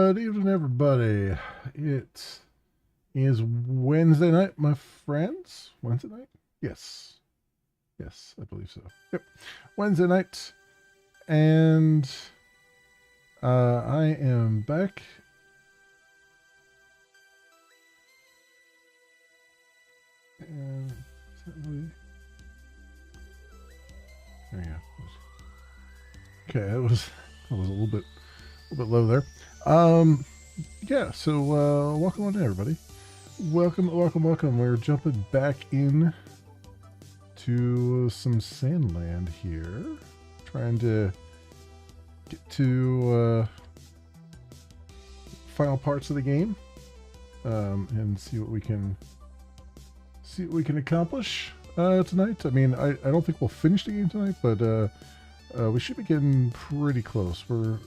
Good evening, everybody. It is Wednesday night, my friends. Wednesday night? Yes. Yes, I believe so. Yep. Wednesday night. And I am back. And there you go. Okay, that was a little bit low there. Yeah, so welcome on in, everybody. Welcome. We're jumping back in to some Sandland here. Trying to get to final parts of the game and see what we can accomplish tonight. I mean, I don't think we'll finish the game tonight, but we should be getting pretty close. We're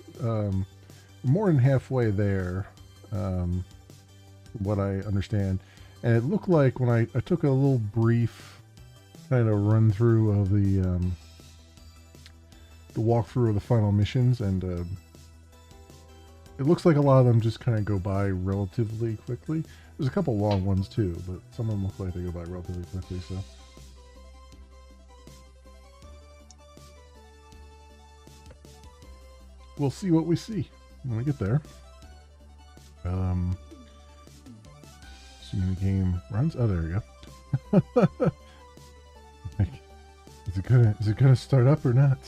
more than halfway there, from what I understand. And it looked like when I took a little brief kind of run through of the walkthrough of the final missions, and it looks like a lot of them just kind of go by relatively quickly. There's a couple long ones too, but some of them look like they go by relatively quickly. So we'll see what we see when we get there. Assuming the game runs. Oh, there we go. Like, is it gonna start up or not?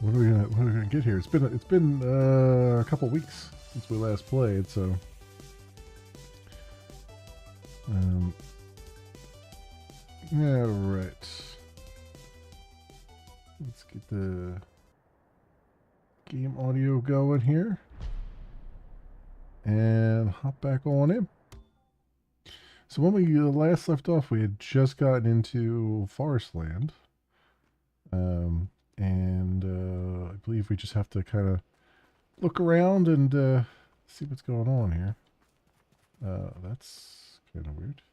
What are we gonna get here? It's been a couple weeks since we last played, so yeah, right. Let's get the game audio going here and hop back on in. So when we last left off, we had just gotten into Forestland, and I believe we just have to kind of look around and see what's going on here. That's kind of weird.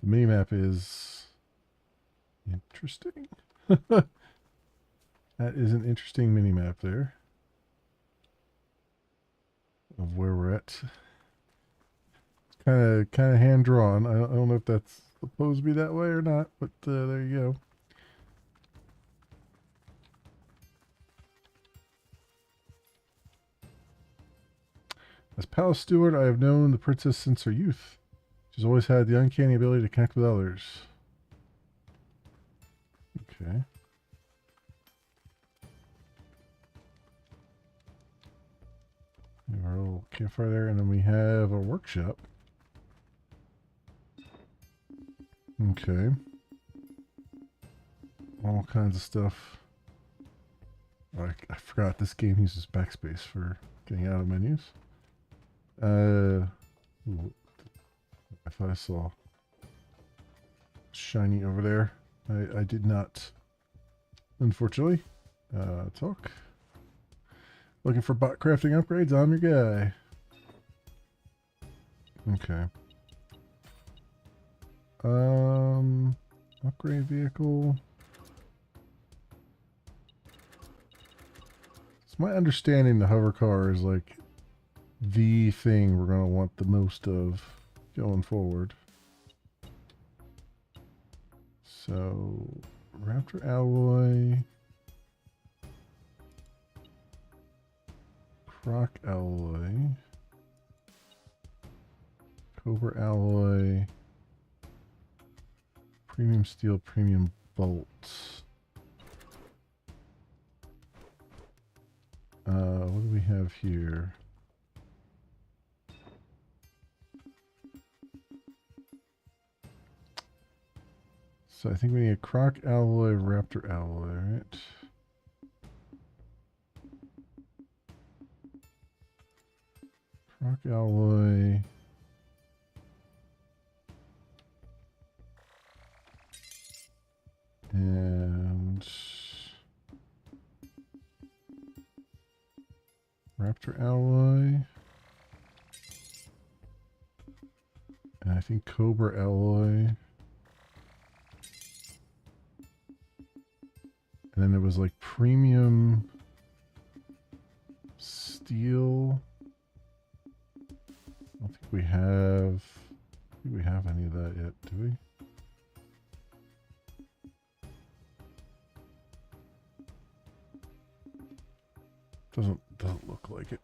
The minimap is interesting. That is an interesting minimap there of where we're at. It's kind of hand drawn. I don't know if that's supposed to be that way or not, but there you go. As Palace Steward, I have known the princess since her youth. She's always had the uncanny ability to connect with others. Okay. We have our little campfire there, and then we have a workshop. Okay. All kinds of stuff. I forgot this game uses backspace for getting out of menus. Ooh, I thought I saw shiny over there. I did not, unfortunately. Talk. Looking for bot crafting upgrades? I'm your guy. Okay. Upgrade vehicle. It's my understanding the hover car is like the thing we're gonna want the most of going forward. So, Raptor alloy, Croc alloy, Cobra alloy, Premium steel, premium bolts. What do we have here? So I think we need a Croc alloy, Raptor alloy, right? Croc alloy. And Raptor alloy. And I think Cobra alloy. And then there was like premium steel don't think we have. Do we have any of that yet? Do we? Doesn't look like it.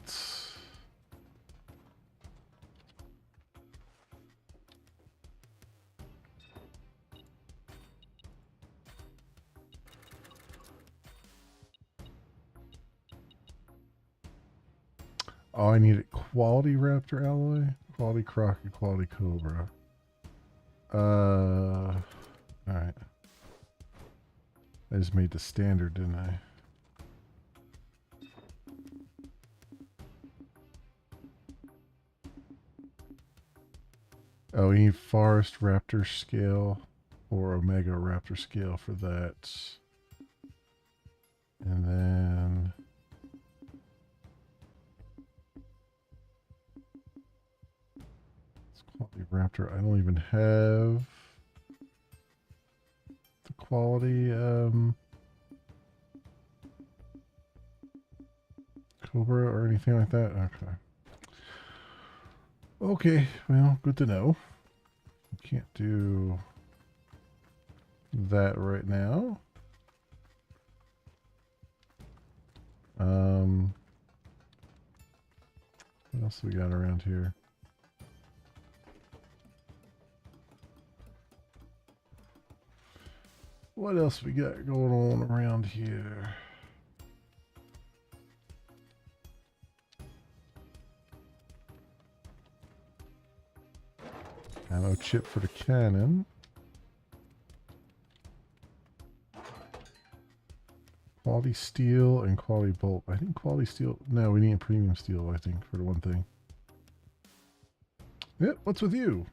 Oh, I need a quality raptor alloy, quality croc, and quality cobra. All right. I just made the standard, didn't I? Oh, we need forest raptor scale or omega raptor scale for that. And then it's quality raptor. I don't even have the quality cobra or anything like that. Okay. Okay, well, good to know. Can't do that right now. What else we got around here? What else we got going on around here? Ammo chip for the cannon. Quality steel and quality bolt. I think quality steel. No, we need premium steel, I think, for the one thing. Yeah, what's with you?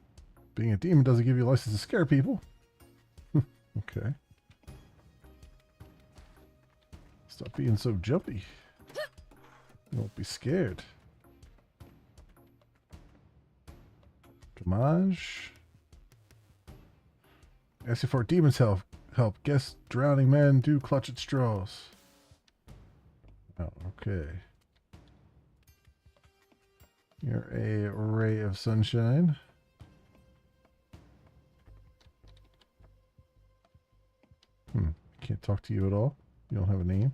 Being a demon doesn't give you a license to scare people. Okay. Stop being so jumpy. Don't be scared. Damage. Asking for demons help. Guess drowning men do clutch at straws. Oh, okay. You're a ray of sunshine. Can't talk to you at all. You don't have a name.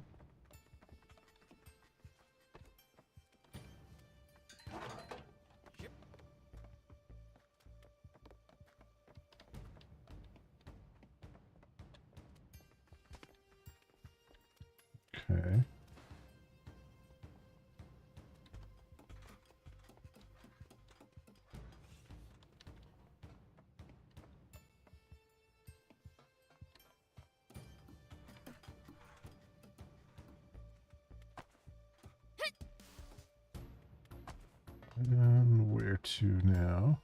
Okay. And where to now?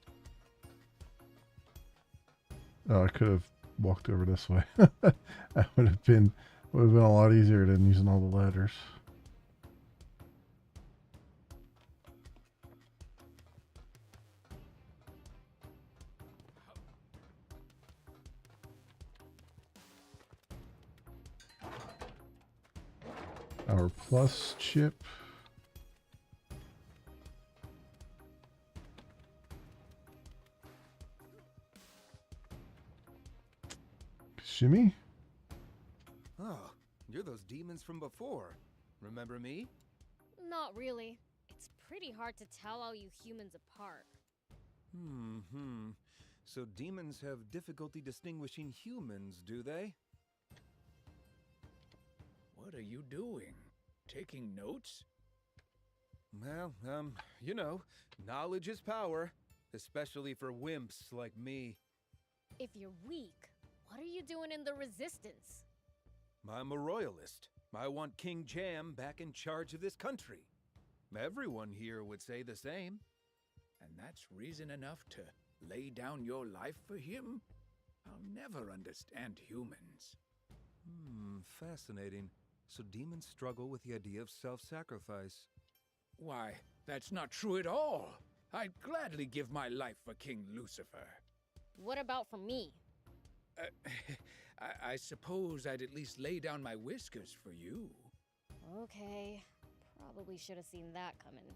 Oh, I could have walked over this way. That would have been a lot easier than using all the ladders. Our plus chip. Shimmy? Oh, you're those demons from before. Remember me? Not really. It's pretty hard to tell all you humans apart. So demons have difficulty distinguishing humans, do they? What are you doing? Taking notes? Well, you know, knowledge is power, especially for wimps like me. If you're weak, what are you doing in the Resistance? I'm a royalist. I want King Jam back in charge of this country. Everyone here would say the same. And that's reason enough to lay down your life for him? I'll never understand humans. Fascinating. So demons struggle with the idea of self-sacrifice. Why, that's not true at all. I'd gladly give my life for King Lucifer. What about for me? I suppose I'd at least lay down my whiskers for you. Okay. Probably should have seen that coming.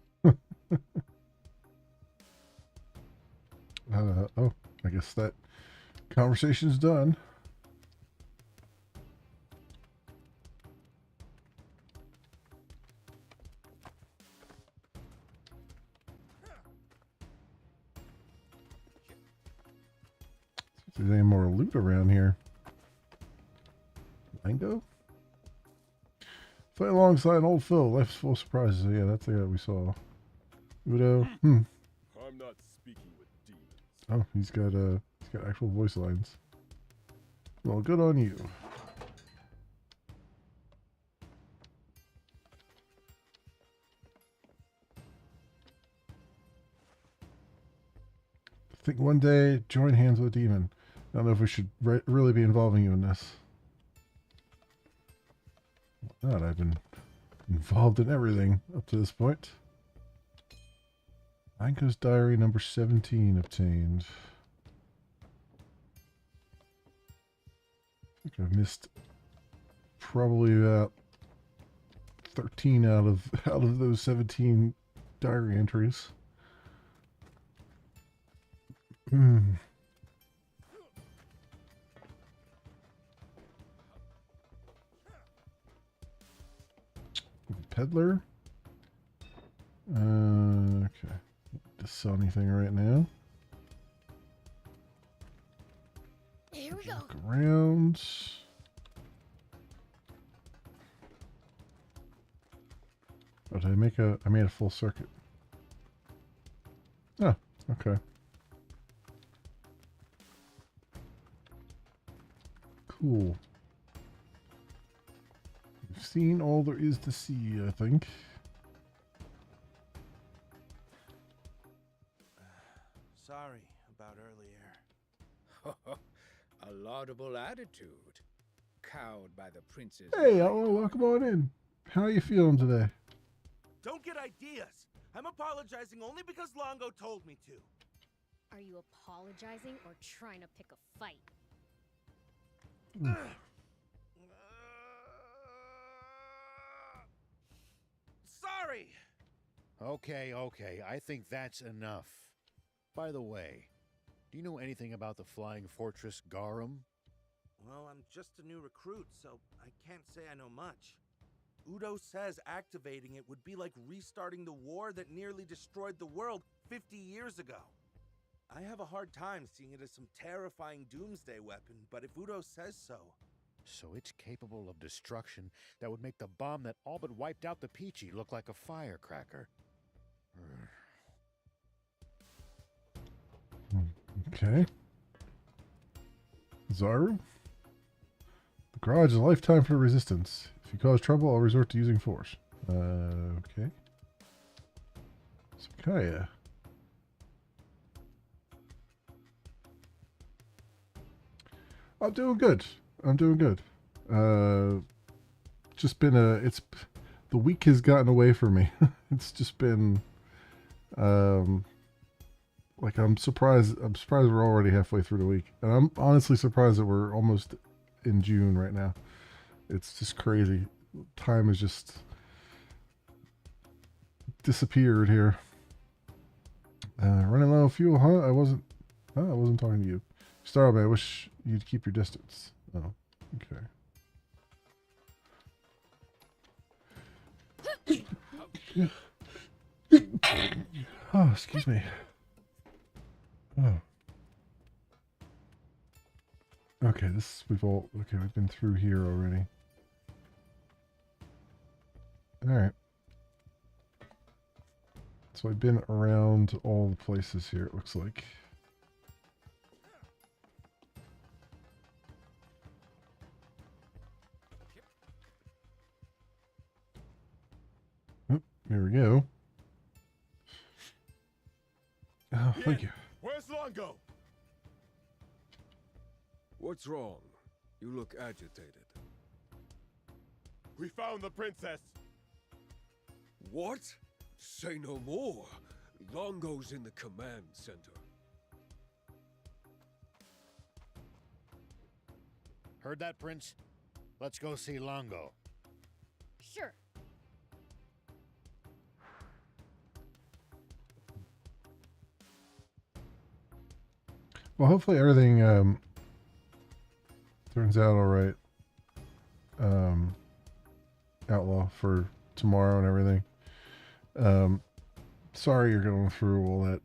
Oh, I guess that conversation's done. See if there's any more loot around here. Mango? Fight alongside an old foe. Life's full of surprises. So yeah, that's the guy we saw. Udo. I'm not speaking with demons. Oh, he's got actual voice lines. Well, good on you. I think one day join hands with a demon. I don't know if we should really be involving you in this. Why not? I've been involved in everything up to this point. Anko's diary number 17 obtained. I think I've missed probably about 13 out of those 17 diary entries. Peddler. Okay. To sell anything right now. Here we go. Look around. Oh, did I made a full circuit. Oh, okay. Cool. We've seen all there is to see, I think. Sorry about earlier. A laudable attitude. Cowed by the prince's... Hey, hello, welcome on in. How are you feeling today? Don't get ideas. I'm apologizing only because Longo told me to. Are you apologizing or trying to pick a fight? Sorry. Okay, I think that's enough. By the way, do you know anything about the Flying Fortress Garum? Well, I'm just a new recruit, so I can't say I know much. Udo says activating it would be like restarting the war that nearly destroyed the world 50 years ago. I have a hard time seeing it as some terrifying doomsday weapon, but if Udo says so... So it's capable of destruction that would make the bomb that all but wiped out the Peachy look like a firecracker. Okay. Zaru? The garage is a lifetime for resistance. If you cause trouble, I'll resort to using force. Okay. Sakaya. I'm doing good. I'm doing good. Just been the week has gotten away from me. It's just been, like I'm surprised we're already halfway through the week. And I'm honestly surprised that we're almost in June right now. It's just crazy. Time has just disappeared here. Running low on fuel, huh? I wasn't talking to you. Starman, I wish you'd keep your distance. Oh, okay. Oh, excuse me. Oh. Okay, we've been through here already. Alright. So I've been around all the places here, it looks like. Oh, here we go. Oh, thank you. Where's Longo? What's wrong? You look agitated. We found the princess. What? Say no more. Longo's in the command center. Heard that, Prince? Let's go see Longo. Sure. Well, hopefully everything turns out all right. Outlaw, for tomorrow and everything. Sorry you're going through all that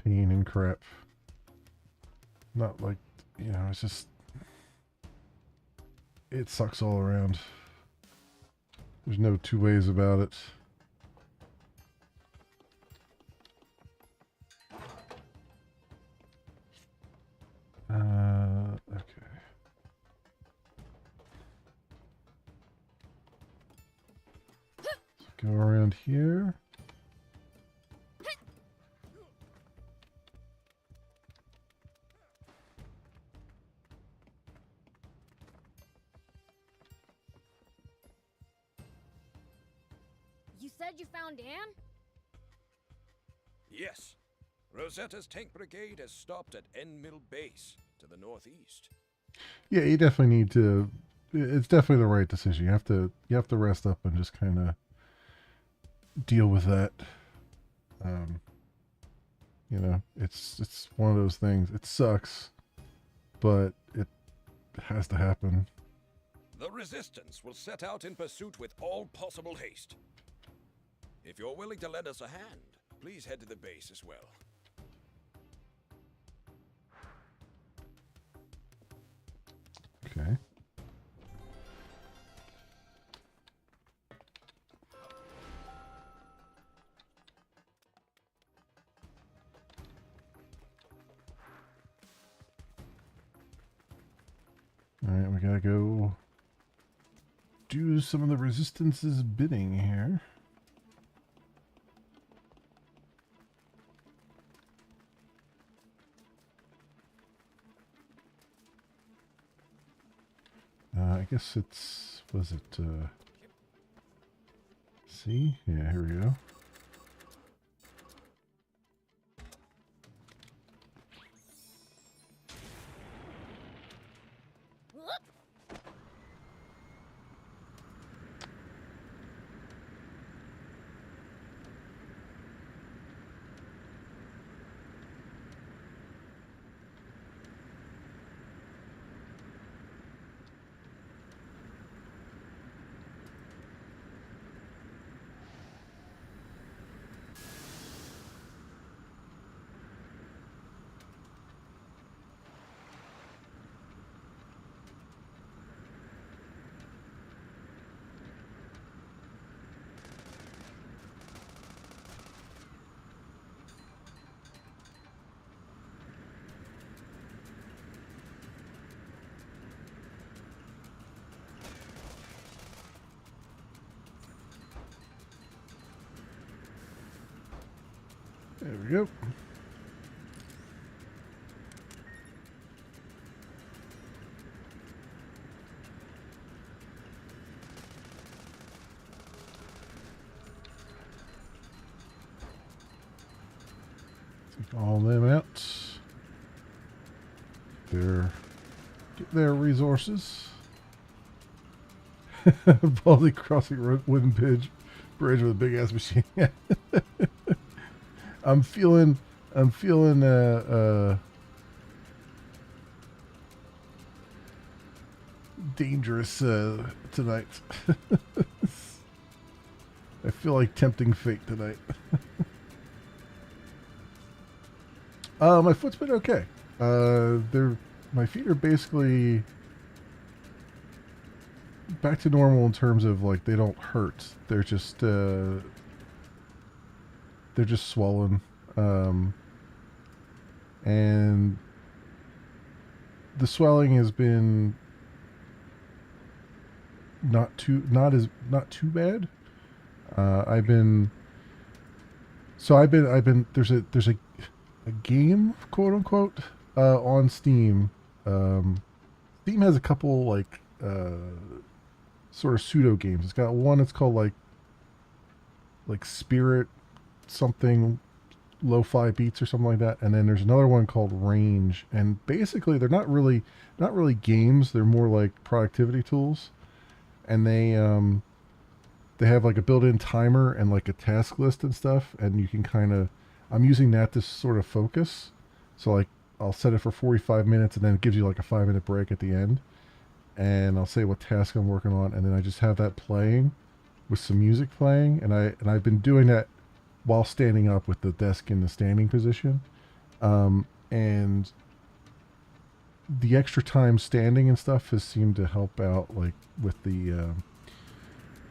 pain and crap. Not like, it's just, it sucks all around. There's no two ways about it. Okay. Let's go around here. You said you found Anne? Yes. Rosetta's tank brigade has stopped at End Mill Base to the northeast. Yeah, you definitely need to. It's definitely the right decision. You have to rest up and just kind of deal with that. It's one of those things. It sucks, but it has to happen. The Resistance will set out in pursuit with all possible haste. If you're willing to lend us a hand, please head to the base as well. Okay. Alright, we gotta go do some of the Resistance's bidding here. I guess was it, see? Yeah, here we go. There we go. Take all of them out. Get their resources. Baldy crossing wooden bridge with a big ass machine. I'm feeling dangerous tonight. I feel like tempting fate tonight. My foot's been okay. My feet are basically back to normal in terms of like they don't hurt. They're just swollen, and the swelling has been not too bad. I've been there's a game, quote unquote, on Steam. Steam has a couple like sort of pseudo games. It's got one that's called like Spirit something lo-fi beats or something like that, and then there's another one called Range, and basically they're not really games. They're more like productivity tools, and they have like a built-in timer and like a task list and stuff, and you can kind of, I'm using that to sort of focus. So like I'll set it for 45 minutes, and then it gives you like a 5-minute break at the end. And I'll say what task I'm working on, and then I just have that playing with some music playing, and I've been doing that while standing up with the desk in the standing position, and the extra time standing and stuff has seemed to help out, like with the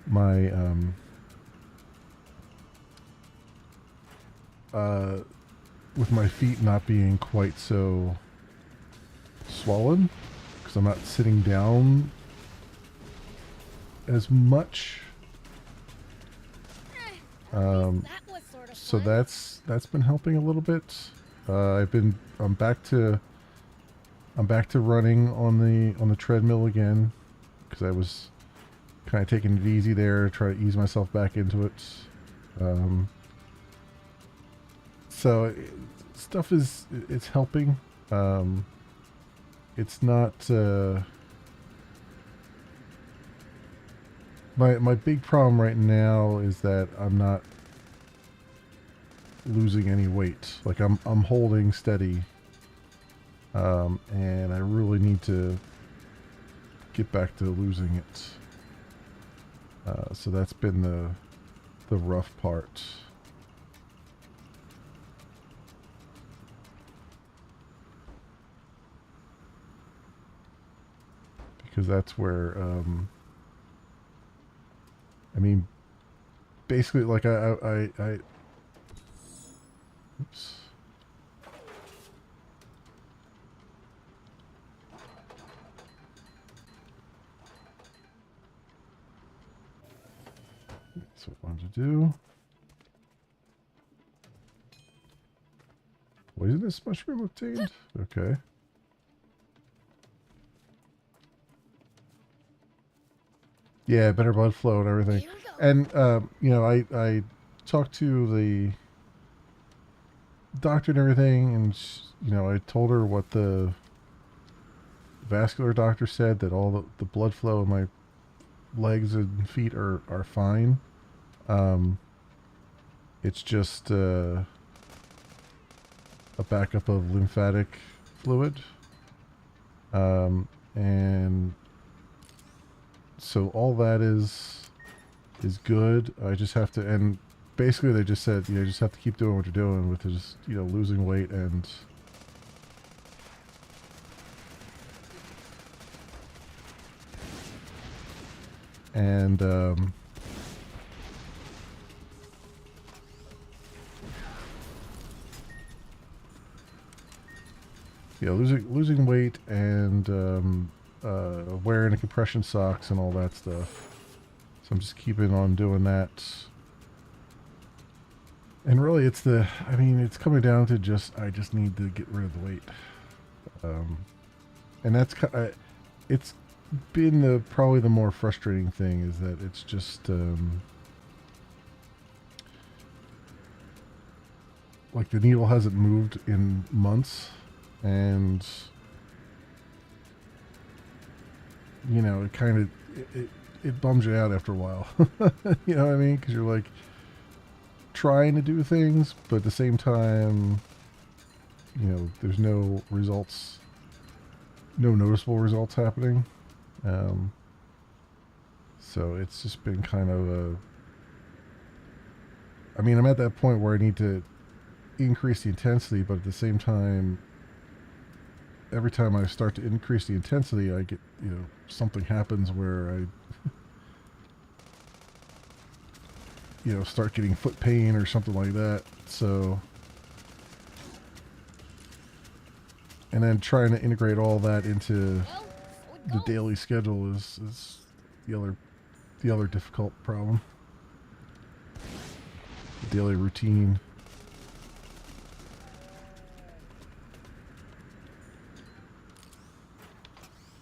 my with my feet not being quite so swollen, because I'm not sitting down as much. That was sort of So fun. that's been helping a little bit. I'm back to running on the treadmill again, because I was kind of taking it easy there, try to ease myself back into it. So stuff it's helping. It's not my big problem right now is that I'm not losing any weight. Like I'm holding steady, and I really need to get back to losing it. So that's been the rough part. Because that's where, I mean, basically, like I oops. That's what I wanted to do. Poisonous mushroom obtained? Okay. Yeah, better blood flow and everything. Here we go. And you know, I talked to the doctor and everything, and you know, I told her what the vascular doctor said, that all the blood flow in my legs and feet are fine. It's just a backup of lymphatic fluid, and so all that is good. I just have to, and basically they just said, you just have to keep doing what you're doing with just, losing weight and losing weight and wearing the compression socks and all that stuff. So I'm just keeping on doing that. And really, it's coming down to I just need to get rid of the weight. And that's it's been probably the more frustrating thing, is that it's just like the needle hasn't moved in months, and it kind of it bums you out after a while. You know what I mean? Because you're like trying to do things, but at the same time, there's no results, no noticeable results happening. So it's just been kind of I'm at that point where I need to increase the intensity, but at the same time, every time I start to increase the intensity, I get, something happens where I, start getting foot pain or something like that. So, and then trying to integrate all that into Well, so it the goes. daily schedule is the other difficult problem. The daily routine.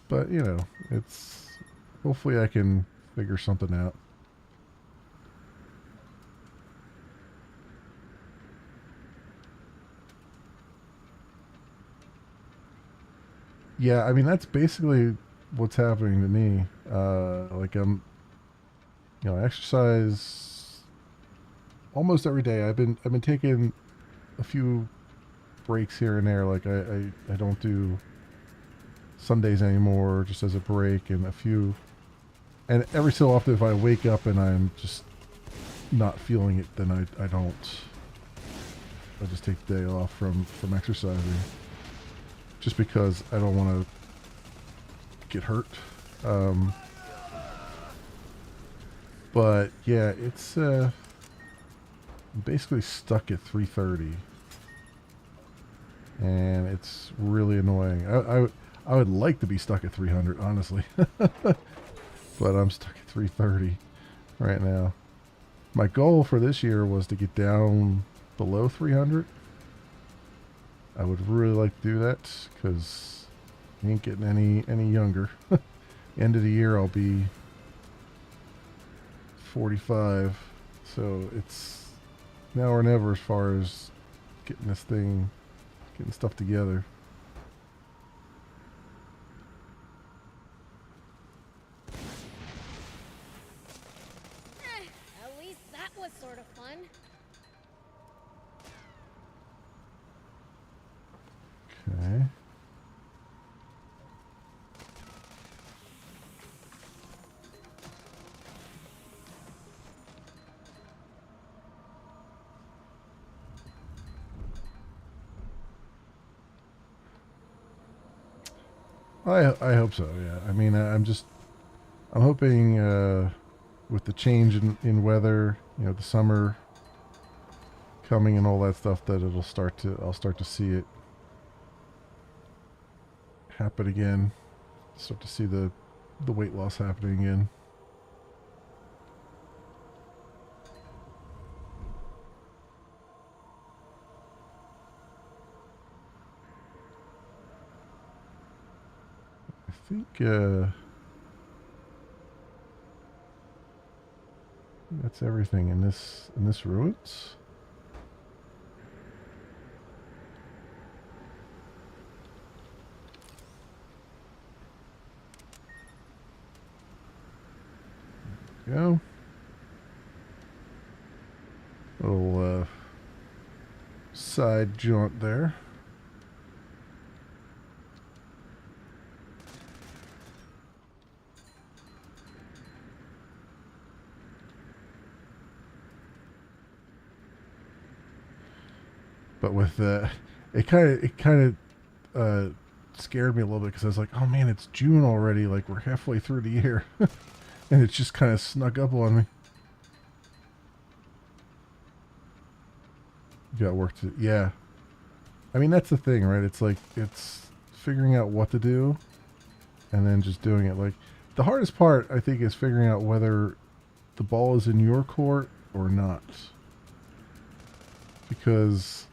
But, it's, hopefully I can figure something out. Yeah, that's basically what's happening to me. Like I exercise almost every day. I've been taking a few breaks here and there. Like I don't do Sundays anymore, just as a break, and a few. And every so often, if I wake up and I'm just not feeling it, then I don't. I just take the day off from exercising, just because I don't want to get hurt. But yeah, it's basically stuck at 330, and it's really annoying. I would like to be stuck at 300, honestly, but I'm stuck at 330 right now. My goal for this year was to get down below 300. I would really like to do that because I ain't getting any younger. End of the year I'll be 45, so it's now or never as far as getting stuff together. At least that was sort of fun. Okay. I hope so, yeah. I mean, I'm hoping with the change in weather, you know, the summer coming and all that stuff, that I'll start to see it happen again. Start to see the weight loss happening again. I think that's everything in this ruins. Go. Little side jaunt there. But with it kind of scared me a little bit, because I was like, oh man, it's June already. Like, we're halfway through the year. And it just kind of snuck up on me. Got work to... Yeah. I mean, that's the thing, right? It's like, it's figuring out what to do and then just doing it. Like, the hardest part, I think, is figuring out whether the ball is in your court or not. Because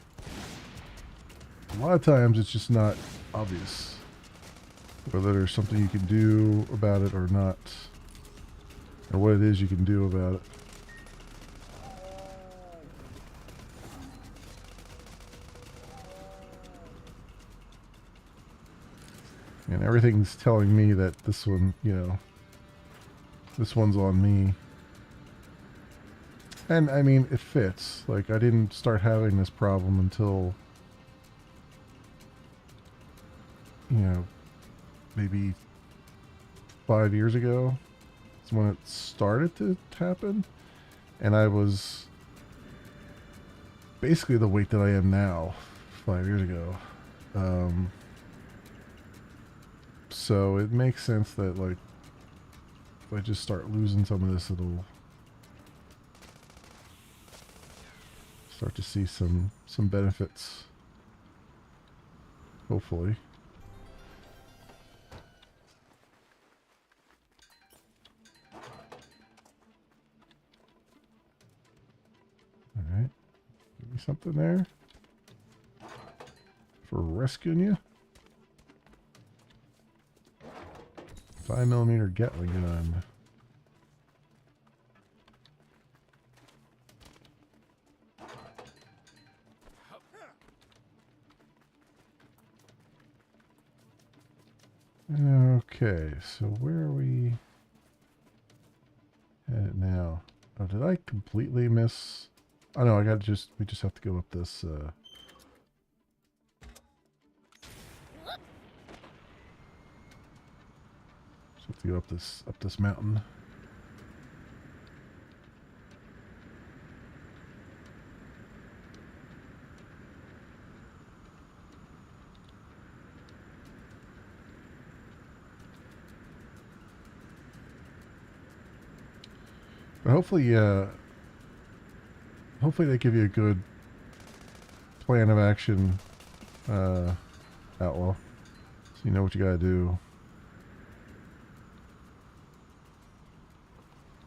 a lot of times it's just not obvious whether there's something you can do about it or not. Or what it is you can do about it. And everything's telling me that this one, you know, this one's on me. And I mean, it fits. Like, I didn't start having this problem until, you know, maybe 5 years ago. When it started to happen, and I was basically the weight that I am now 5 years ago. So it makes sense that, like, if I just start losing some of this, it'll start to see some benefits, hopefully. Alright. Give me something there for rescuing you. 5mm Gatling gun. Okay, so where are we at now? Oh, did I completely miss? Oh no, we just have to go up this to go up this mountain. But hopefully they give you a good plan of action, Outlaw, so you know what you gotta do.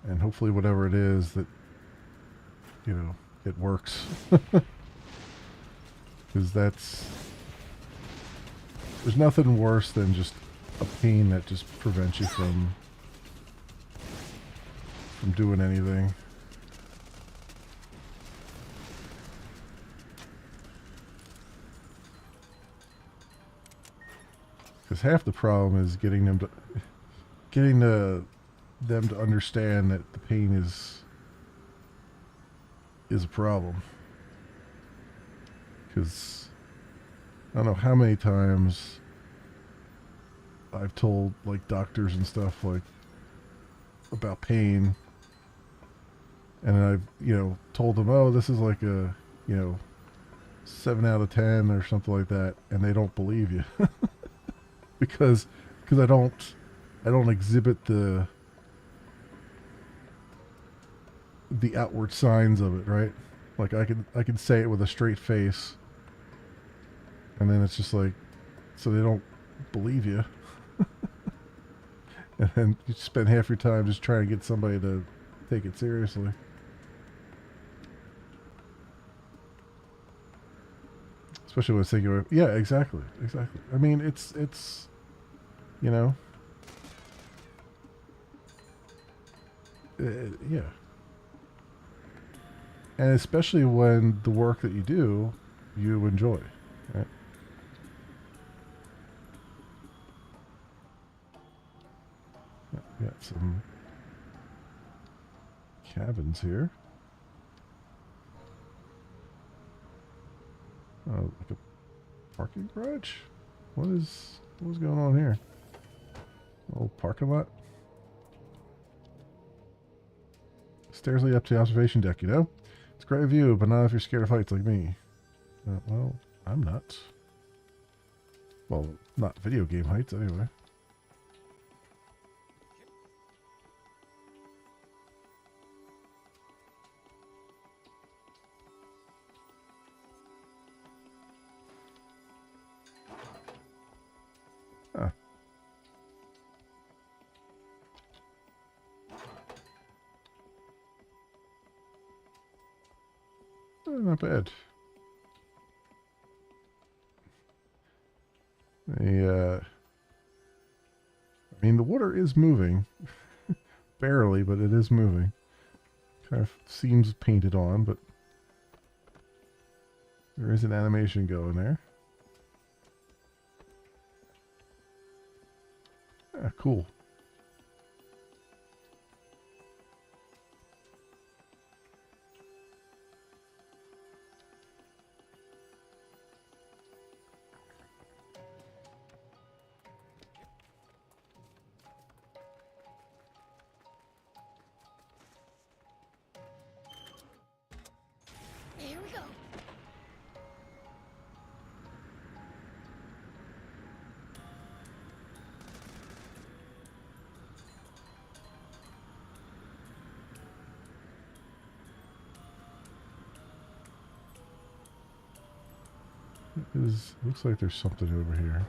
And hopefully whatever it is that, you know, it works. Because there's nothing worse than just a pain that just prevents you from doing anything. Because half the problem is getting them to understand that the pain is a problem. Because I don't know how many times I've told like doctors and stuff like about pain, and I've, you know, told them, oh, this is like a, you know, 7 out of 10 or something like that, and they don't believe you. because I don't exhibit the outward signs of it, right? Like I can say it with a straight face, and then it's just like, so they don't believe you. And then you spend half your time just trying to get somebody to take it seriously. Especially when it's thinking, yeah, exactly. I mean, it's, you know, yeah. And especially when the work that you do, you enjoy, right? Got some cabins here. Oh, like a parking garage? What's going on here? Old parking lot? Stairs lead up to the observation deck, you know? It's a great view, but not if you're scared of heights like me. Well, I'm not. Well, not video game heights, anyway. Huh. Not bad. I mean, the water is moving. Barely, but it is moving. Kind of seems painted on, but there is an animation going there. Ah, cool. Here we go. Looks like there's something over here.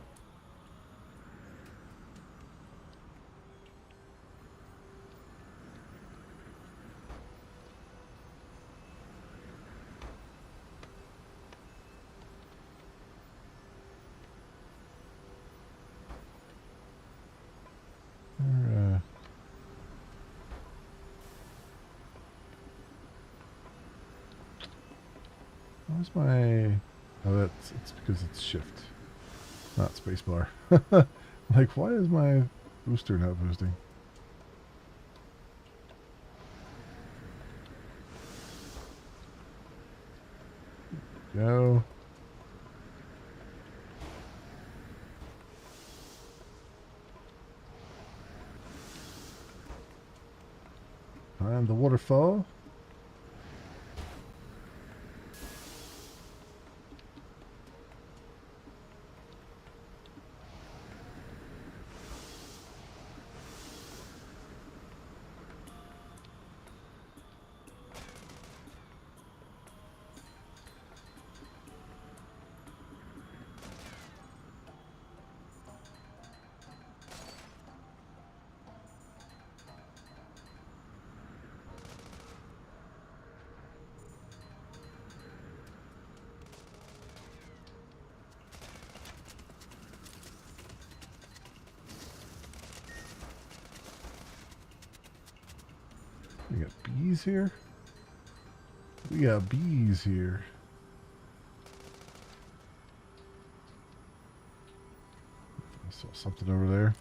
Where's my... Oh, it's because it's shift, not spacebar. Like, why is my booster not boosting? Go. Find the waterfall. We got bees here. We got bees here. I saw something over there.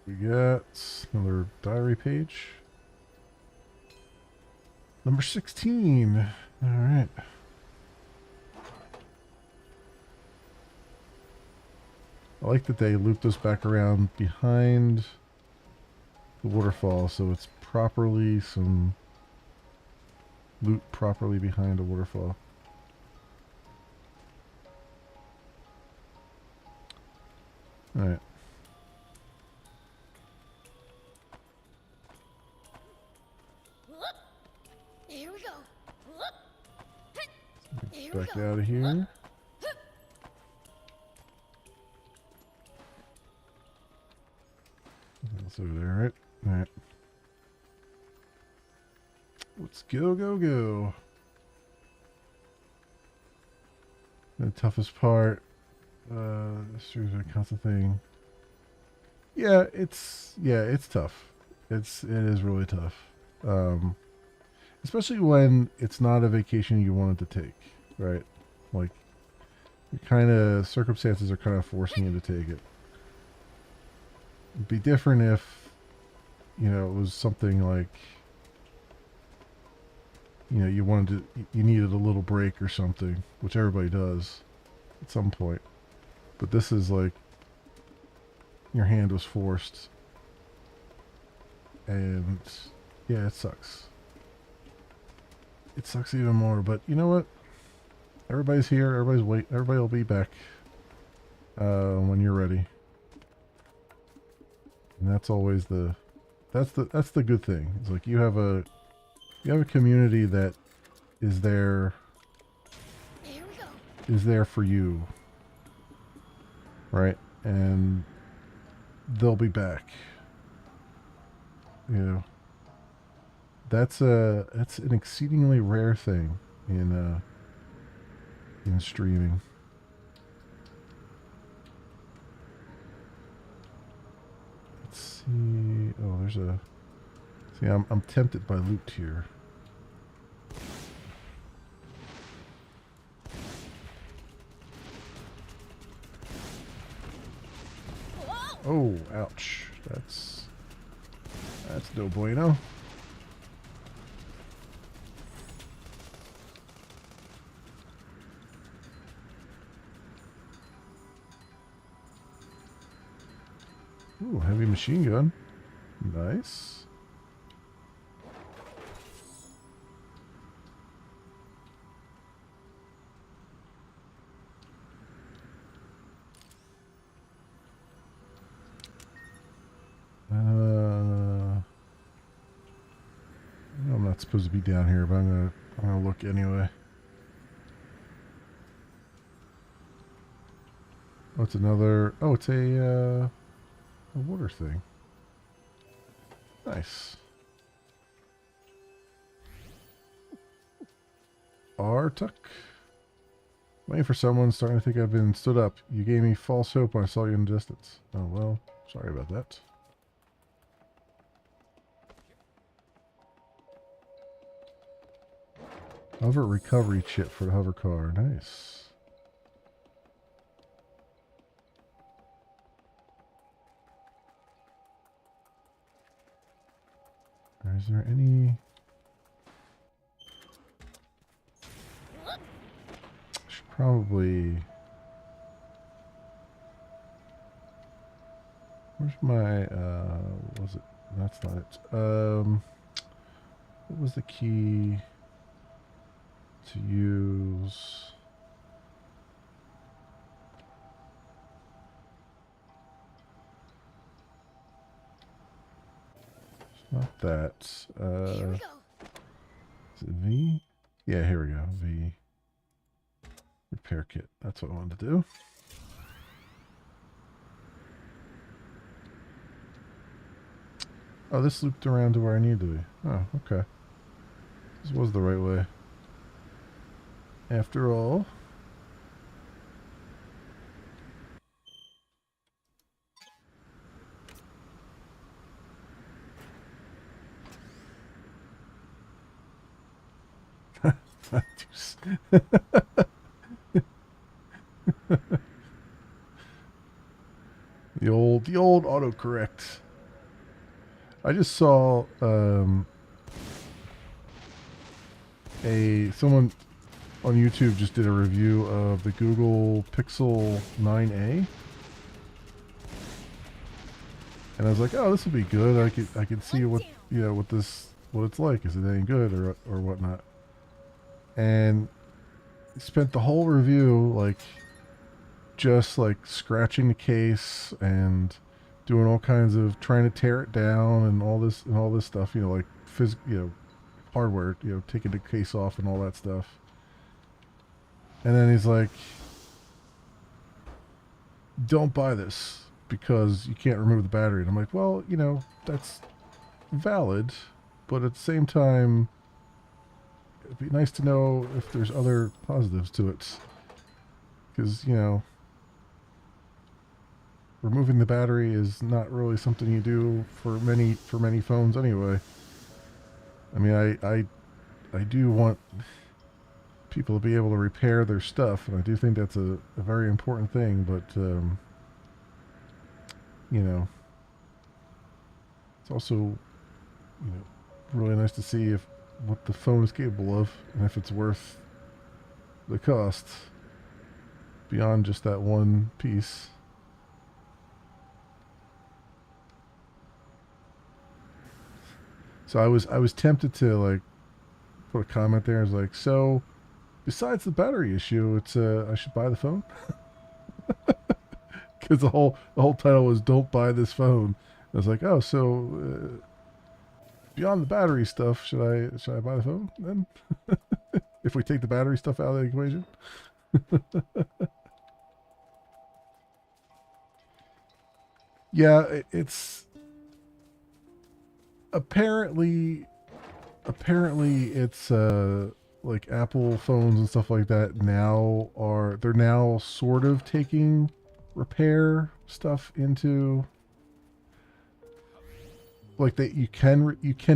We got another diary page. Number 16. All right. I like that they looped us back around behind the waterfall, so it's properly some loot properly behind a waterfall. All right. Here we go. Here Back we go. out of here. That's over there, right? All right. Let's go, go, go. The toughest part. This is a constant thing. Yeah, it's tough. It is really tough. Especially when it's not a vacation you wanted to take, right? Like, circumstances are kind of forcing you to take it. It'd be different if, it was something like, you needed a little break or something, which everybody does at some point. But this is like, your hand was forced. And, yeah, it sucks. It sucks even more, but you know what? Everybody's here. Everybody will be back when you're ready. And that's always that's the good thing. It's like you have a community that is there. Here we go. Is there for you, right? And they'll be back. That's an exceedingly rare thing in streaming. Let's see. Oh, there's a. See, I'm tempted by loot here. Oh, ouch. That's no bueno. Ooh, heavy machine gun. Nice. I'm not supposed to be down here, but I'm gonna look anyway. Oh, it's another. Oh, it's a water thing. Nice. Artuk. Waiting for someone, starting to think I've been stood up. You gave me false hope when I saw you in the distance. Oh, well, sorry about that. Hover recovery chip for the hover car. Nice. Is there any... Should probably... Where's my, was it? That's not it. What was the key to use? It's not that. Here we go. Is it V? Yeah, here we go. V. Repair kit. That's what I wanted to do. Oh, this looped around to where I need to be. Oh, okay. This was the right way. After all. The old autocorrect. I just saw someone on YouTube just did a review of the Google Pixel 9a, and I was like, oh, this would be good. I could see what what it's like. Is it any good or whatnot? And spent the whole review like just like scratching the case and doing all kinds of trying to tear it down and all this stuff, like hardware, taking the case off and all that stuff. And then he's like, don't buy this because you can't remove the battery. And I'm like, well, that's valid, but at the same time, it'd be nice to know if there's other positives to it. Because, removing the battery is not really something you do for many phones anyway. I mean, I do want people to be able to repair their stuff, and I do think that's a very important thing, but it's also really nice to see what the phone is capable of and if it's worth the cost beyond just that one piece. So I was tempted to like put a comment there. I was like, so besides the battery issue, it's I should buy the phone because the whole title was "Don't buy this phone." I was like, oh, so beyond the battery stuff, should I buy the phone then? If we take the battery stuff out of the equation. Yeah, it's apparently it's like Apple phones and stuff like that they're now sort of taking repair stuff into like that you can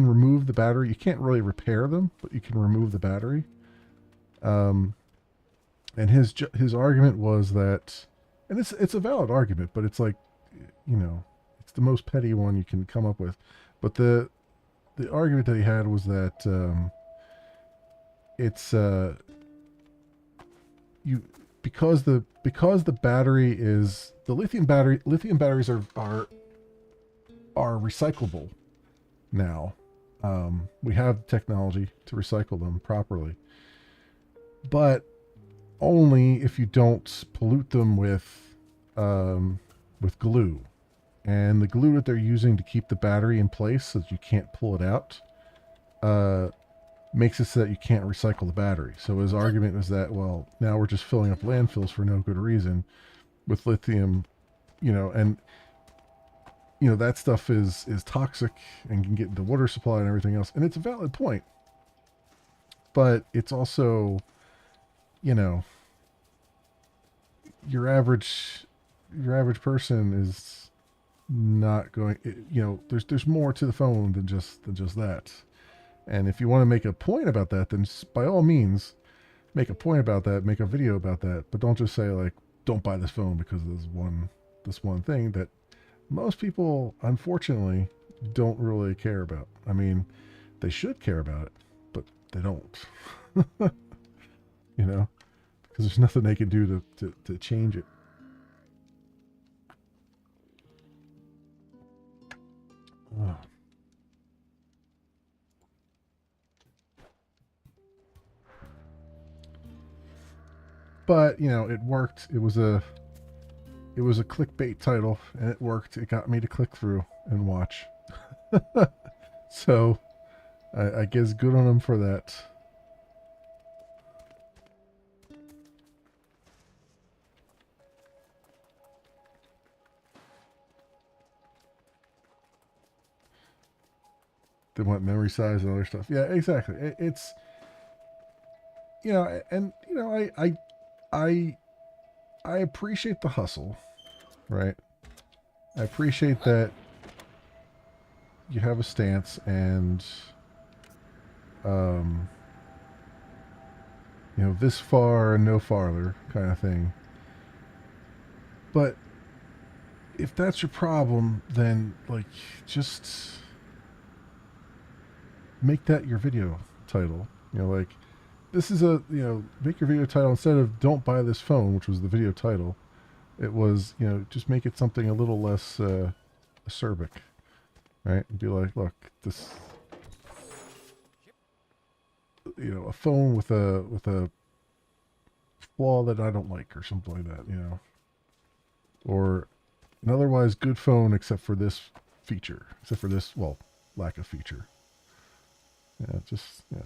remove the battery. You can't really repair them, but you can remove the battery. And his argument was that, and it's a valid argument, but it's like, it's the most petty one you can come up with. But the argument that he had was that it's because the battery is the lithium batteries are recyclable now. We have technology to recycle them properly, but only if you don't pollute them with glue. And the glue that they're using to keep the battery in place so that you can't pull it out makes it so that you can't recycle the battery. So his argument was that, well, now we're just filling up landfills for no good reason with lithium, and that stuff is toxic and can get into water supply and everything else. And it's a valid point. but it's also, you know, your average person is not going, you know, there's more to the phone than just that. And if you want to make a point about that, then by all means make a point about that, make a video about that, but don't just say like, don't buy this phone because of this one thing that most people unfortunately don't really care about. I mean, they should care about it, but they don't. You know, because there's nothing they can do to change it. Oh. But, you know, it worked. It was a clickbait title, and it worked. It got me to click through and watch. So, I guess good on them for that. They want memory size and other stuff. Yeah, exactly. It's, you know, and you know, I appreciate the hustle, right? I appreciate that you have a stance and, you know, this far and no farther kind of thing. But if that's your problem, then like just make that your video title. You know, like this is a, you know, make your video title instead of "Don't buy this phone," which was the video title. It was, you know, just make it something a little less acerbic, right? And be like, look, this, you know, a phone with a flaw that I don't like, or something like that, you know, or an otherwise good phone except for this feature, except for this, well, lack of feature. Yeah, just, yeah,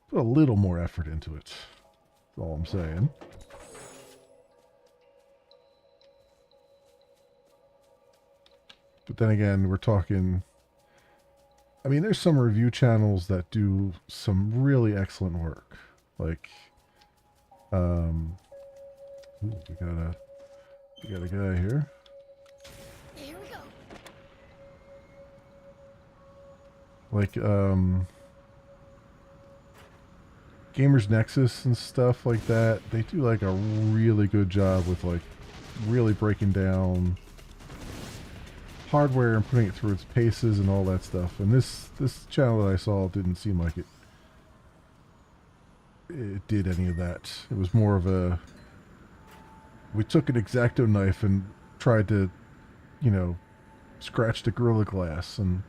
put a little more effort into it. That's all I'm saying. But then again, we're talking, I mean, there's some review channels that do some really excellent work. Like, ooh, we got a guy here. Here we go. Like, Gamers Nexus and stuff like that. They do like a really good job with like really breaking down hardware and putting it through its paces and all that stuff. And this channel that I saw didn't seem like it did any of that. It was more of a, we took an X-Acto knife and tried to, you know, scratch the Gorilla Glass, and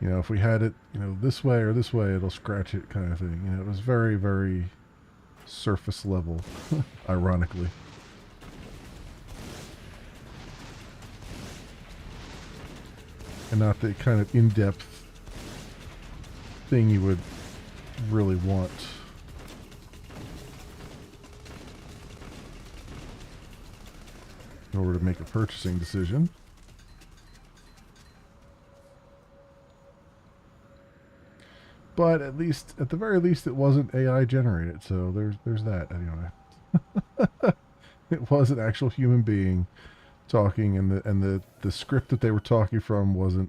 you know, if we had it, you know, this way or this way, it'll scratch it, kind of thing. You know, it was very, very surface level, ironically. And not the kind of in-depth thing you would really want. In order to make a purchasing decision. But at least, at the very least, it wasn't AI generated. So there's that anyway. It was an actual human being talking, and the script that they were talking from was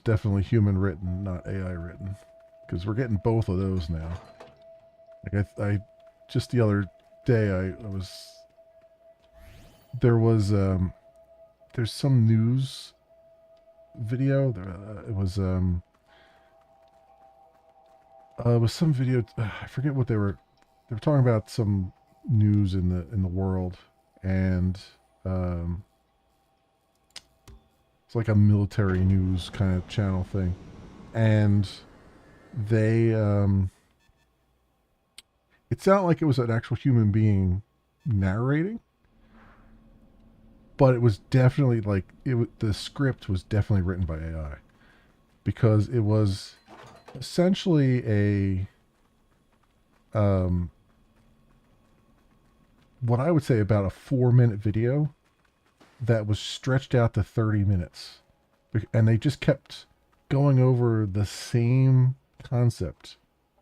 definitely human written, not AI written. Because we're getting both of those now. Like I just the other day there's some news video. It was some video. I forget what they were talking about, some news in the world, and it's like a military news kind of channel thing, and they it sounded like it was an actual human being narrating, but it was definitely like the script was definitely written by AI, because it was essentially what I would say about a 4-minute video that was stretched out to 30 minutes. And they just kept going over the same concept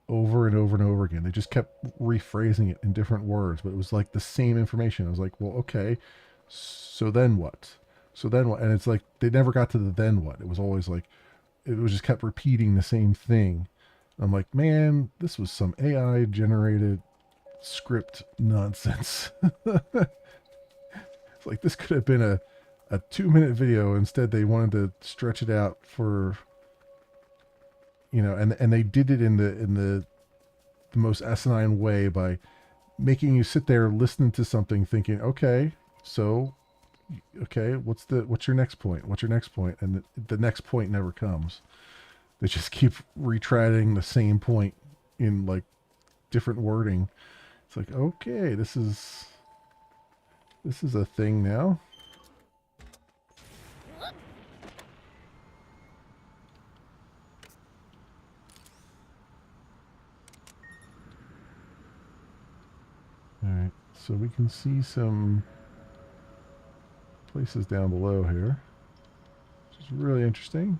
over and over and over again. They just kept rephrasing it in different words, but it was like the same information. I was like, well, okay, so then what? So then what? And it's like they never got to the then what. It was always like it was just kept repeating the same thing. I'm like, man, this was some AI generated script nonsense. It's like this could have been a 2-minute video. Instead, they wanted to stretch it out for, and they did it in the most asinine way by making you sit there listening to something, thinking, okay, what's your next point? What's your next point? And the next point never comes. They just keep retreading the same point in like different wording. It's like, okay, this is a thing now. All right, so we can see some places down below here, which is really interesting.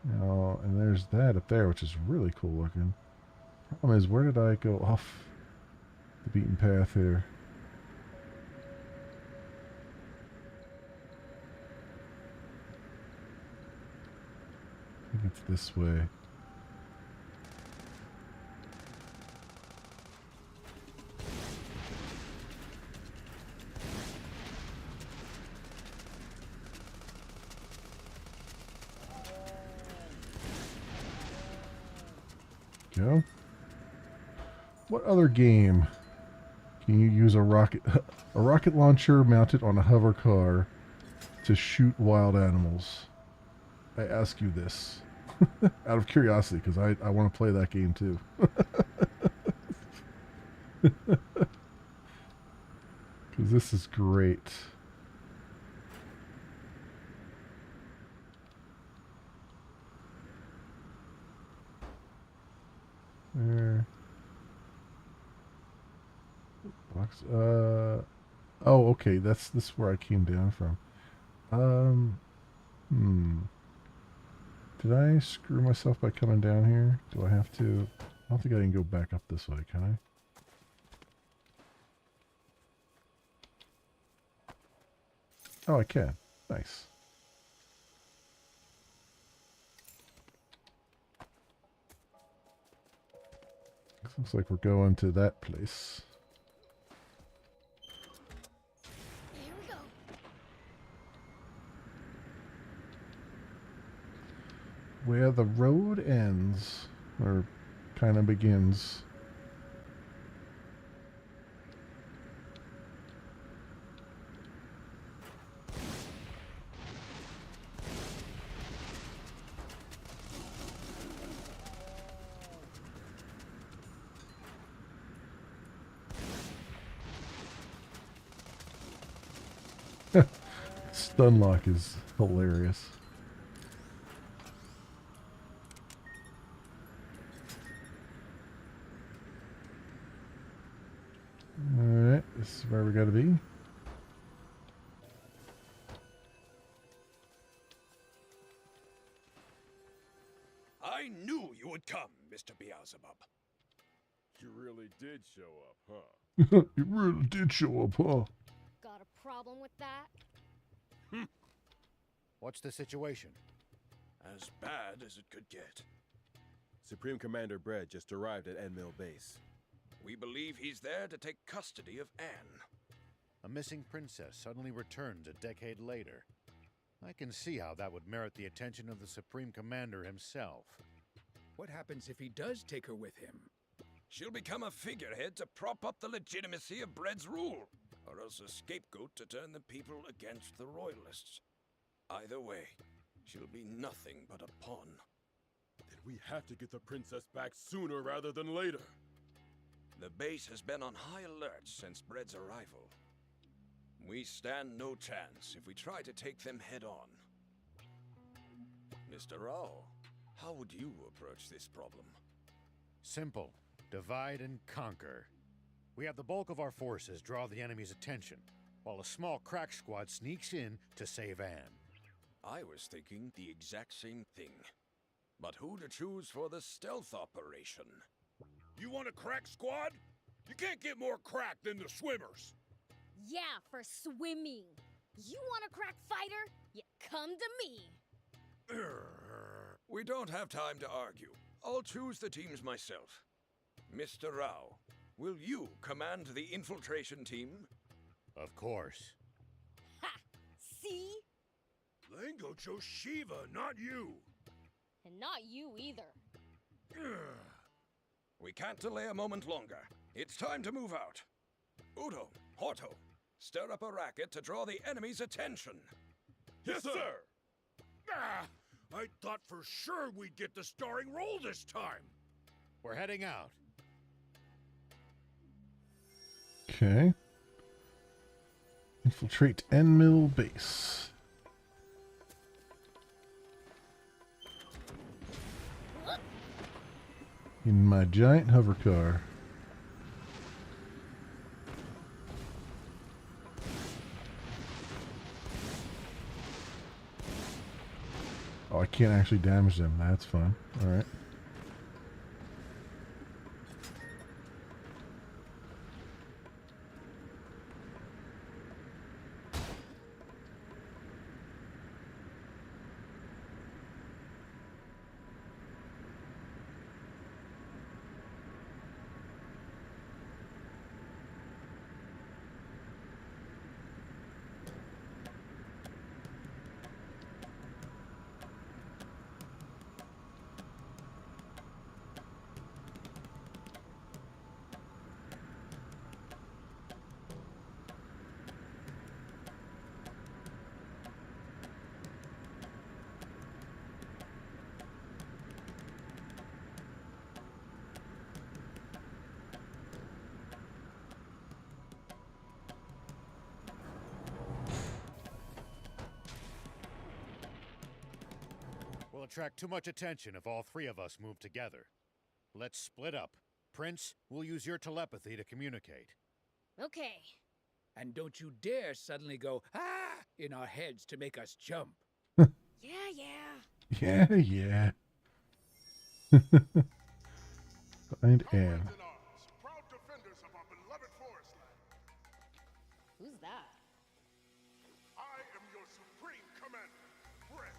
And there's that up there, which is really cool looking. Problem is, where did I go off the beaten path here? I think it's this way. Go. What other game can you use a rocket launcher mounted on a hover car to shoot wild animals? I ask you this out of curiosity, because I want to play that game too. Because this is great. There. Box. Oh, okay. This is where I came down from. Did I screw myself by coming down here? Do I have to? I don't think I can go back up this way, can I? Oh, I can. Nice. Looks like we're going to that place. Here we go. Where the road ends, or kind of begins. Stunlock is hilarious. Alright, this is where we gotta be. I knew you would come, Mr. Beelzebub. You really did show up, huh? You really did show up, huh? Got a problem with that? What's the situation? As bad as it could get. Supreme Commander Brett just arrived at Enmil Base. We believe he's there to take custody of Anne. A missing princess suddenly returns a decade later. I can see how that would merit the attention of the Supreme Commander himself. What happens if he does take her with him? She'll become a figurehead to prop up the legitimacy of Bread's rule, or else a scapegoat to turn the people against the Royalists. Either way, she'll be nothing but a pawn. Then we have to get the princess back sooner rather than later. The base has been on high alert since Bread's arrival. We stand no chance if we try to take them head on. Mr. Rao, how would you approach this problem? Simple. Divide and conquer. We have the bulk of our forces draw the enemy's attention, while a small crack squad sneaks in to save Anne. I was thinking the exact same thing. But who to choose for the stealth operation? You want a crack squad? You can't get more crack than the swimmers. Yeah, for swimming. You want a crack fighter? You come to me. We don't have time to argue. I'll choose the teams myself. Mr. Rao, will you command the infiltration team? Of course. Ha! See? Lango chose Shiva, not you. And not you either. We can't delay a moment longer. It's time to move out. Udo, Horto, stir up a racket to draw the enemy's attention. Yes, sir. Ah, I thought for sure we'd get the starring role this time. We're heading out. Okay. Infiltrate Enmill base. In my giant hover car. Oh, I can't actually damage them. That's fun. Alright. We'll attract too much attention if all three of us move together. Let's split up. Prince, we'll use your telepathy to communicate. Okay. And don't you dare suddenly go, ah, in our heads to make us jump. Yeah. Yeah, yeah. Find Anne. Proud defenders of our beloved forest land. Who's that? I am your supreme commander, Brett.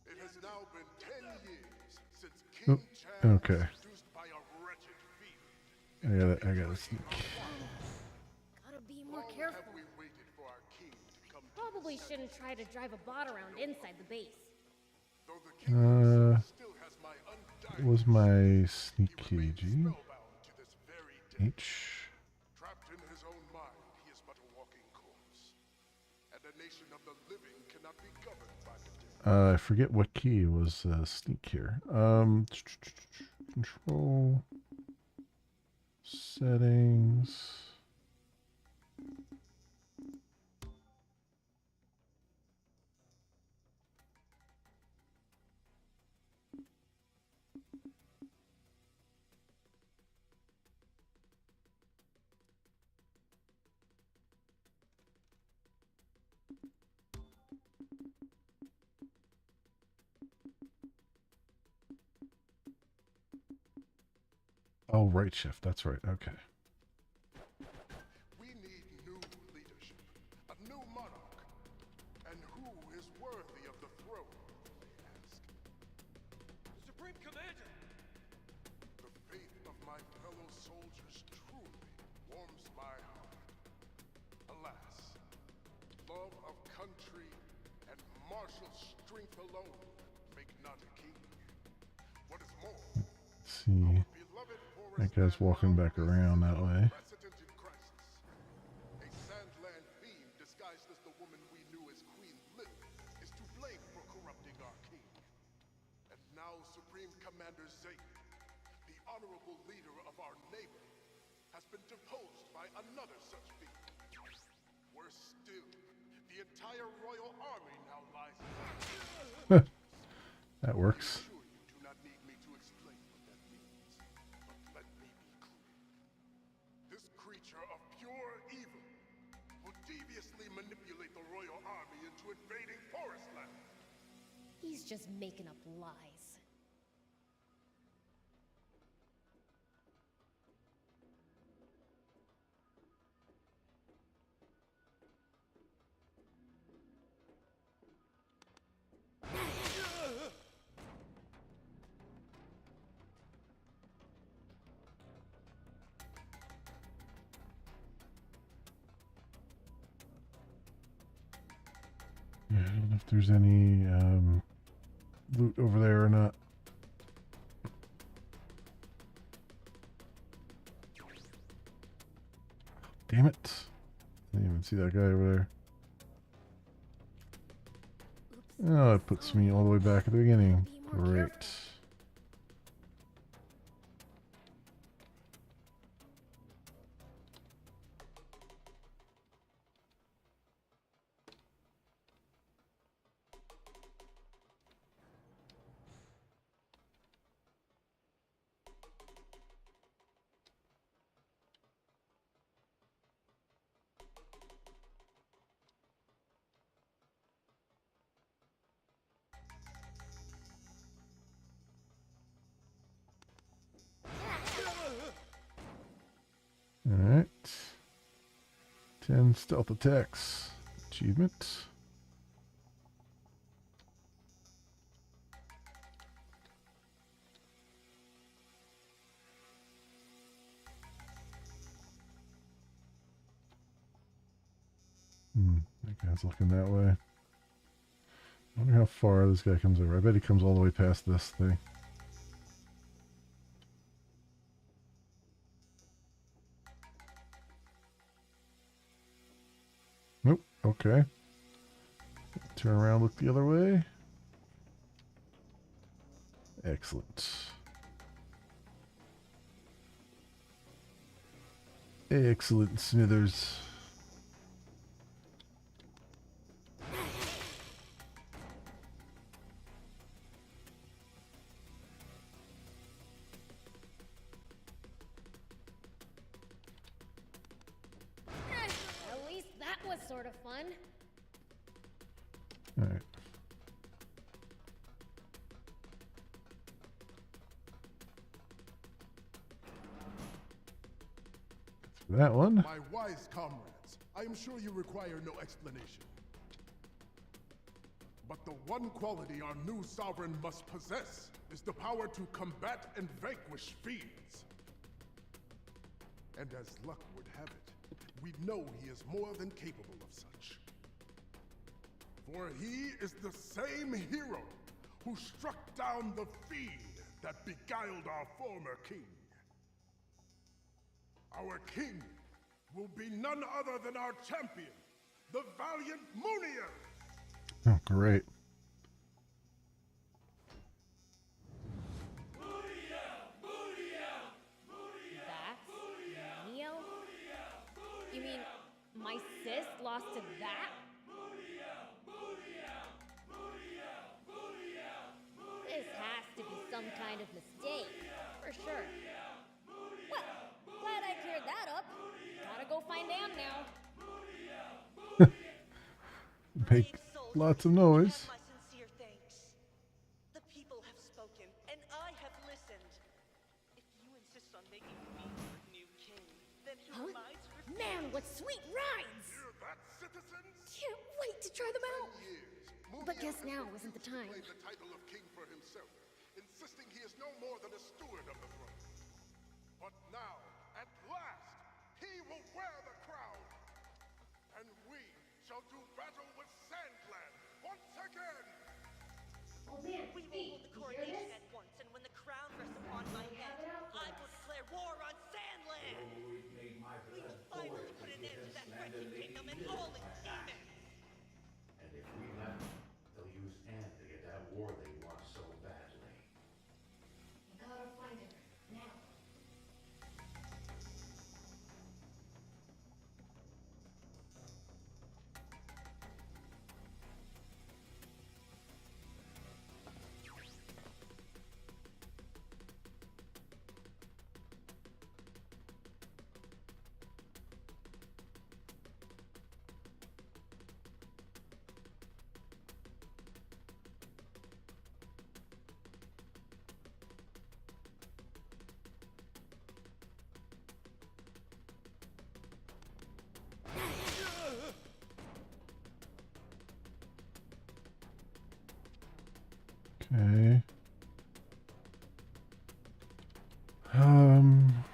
It has now been 10 years since King Cham okay. was seduced by a wretched fiend. I gotta sneak. Gotta be more Long careful. have we waited for our king to come to Probably his shouldn't try to drive a bot around inside the base. Though the king himself still has my undying Was my sneak he remains KG? spellbound to this very day. H. Trapped in his own mind, he is but a walking corpse. And a nation of the living cannot be governed by the dead. I forget what key was sneak here. Control settings. Oh, right shift. That's right. Okay. We need new leadership, a new monarch. And who is worthy of the throne, they ask. Supreme Commander! The faith of my fellow soldiers truly warms my heart. Alas, love of country and martial strength alone make not a king. What is more, Let's see. beloved That guy's walking back around that way. unprecedented crisis. A Sandland fiend disguised as the woman we knew as Queen Lilith is to blame for corrupting our king. And now Supreme Commander Zayt, the honorable leader of our neighbor, has been deposed by another such fiend. Worse still, the entire royal army now lies. That works. Sure, you do not need me to explain what that means. But let me be clear. This creature of pure evil will deviously manipulate the royal army into invading Forest Land. He's just making up lies. Yeah, I don't know if there's any loot over there or not. Damn it. I didn't even see that guy over there. Oh, it puts me all the way back at the beginning. Great. Alright. 10 stealth attacks. Achievement. That guy's looking that way. I wonder how far this guy comes over. I bet he comes all the way past this thing. Nope. Okay. Turn around, look the other way. Excellent. Excellent, Smithers. At least that was sort of fun. All right. That one. My wise comrades, I am sure you require no explanation. But the one quality our new sovereign must possess is the power to combat and vanquish fiends. And as luck would have it, we know he is more than capable of such. For he is the same hero who struck down the fiend that beguiled our former king. Our king will be none other than our champion, the valiant Munir! Oh, great. That's Neo? You mean my sis lost to that? This has to be some kind of mistake, for sure. Well, glad I cleared that up. Gotta go find Am now. Make lots of noise. My sincere thanks. The people have spoken, and I have listened. If you insist on making me your new king, then who am I to refuse? Man, what sweet rhymes! Hear that, citizens? Can't wait to try them out. Years, But guess Munir now has isn't the refused time. to claim the title of king for himself, insisting he is no more than a steward of the throne. But now, at last, he will wear the crown. And we shall do battle with Sandland once again! Oh man, We will hold the coronation at once, and when the crown rests upon my head, I will declare war on Sandland! We will finally put an end to that wretched kingdom and all its demons! And if we let them, they'll use Anne to get that war they want so badly. You gotta find her now. Okay.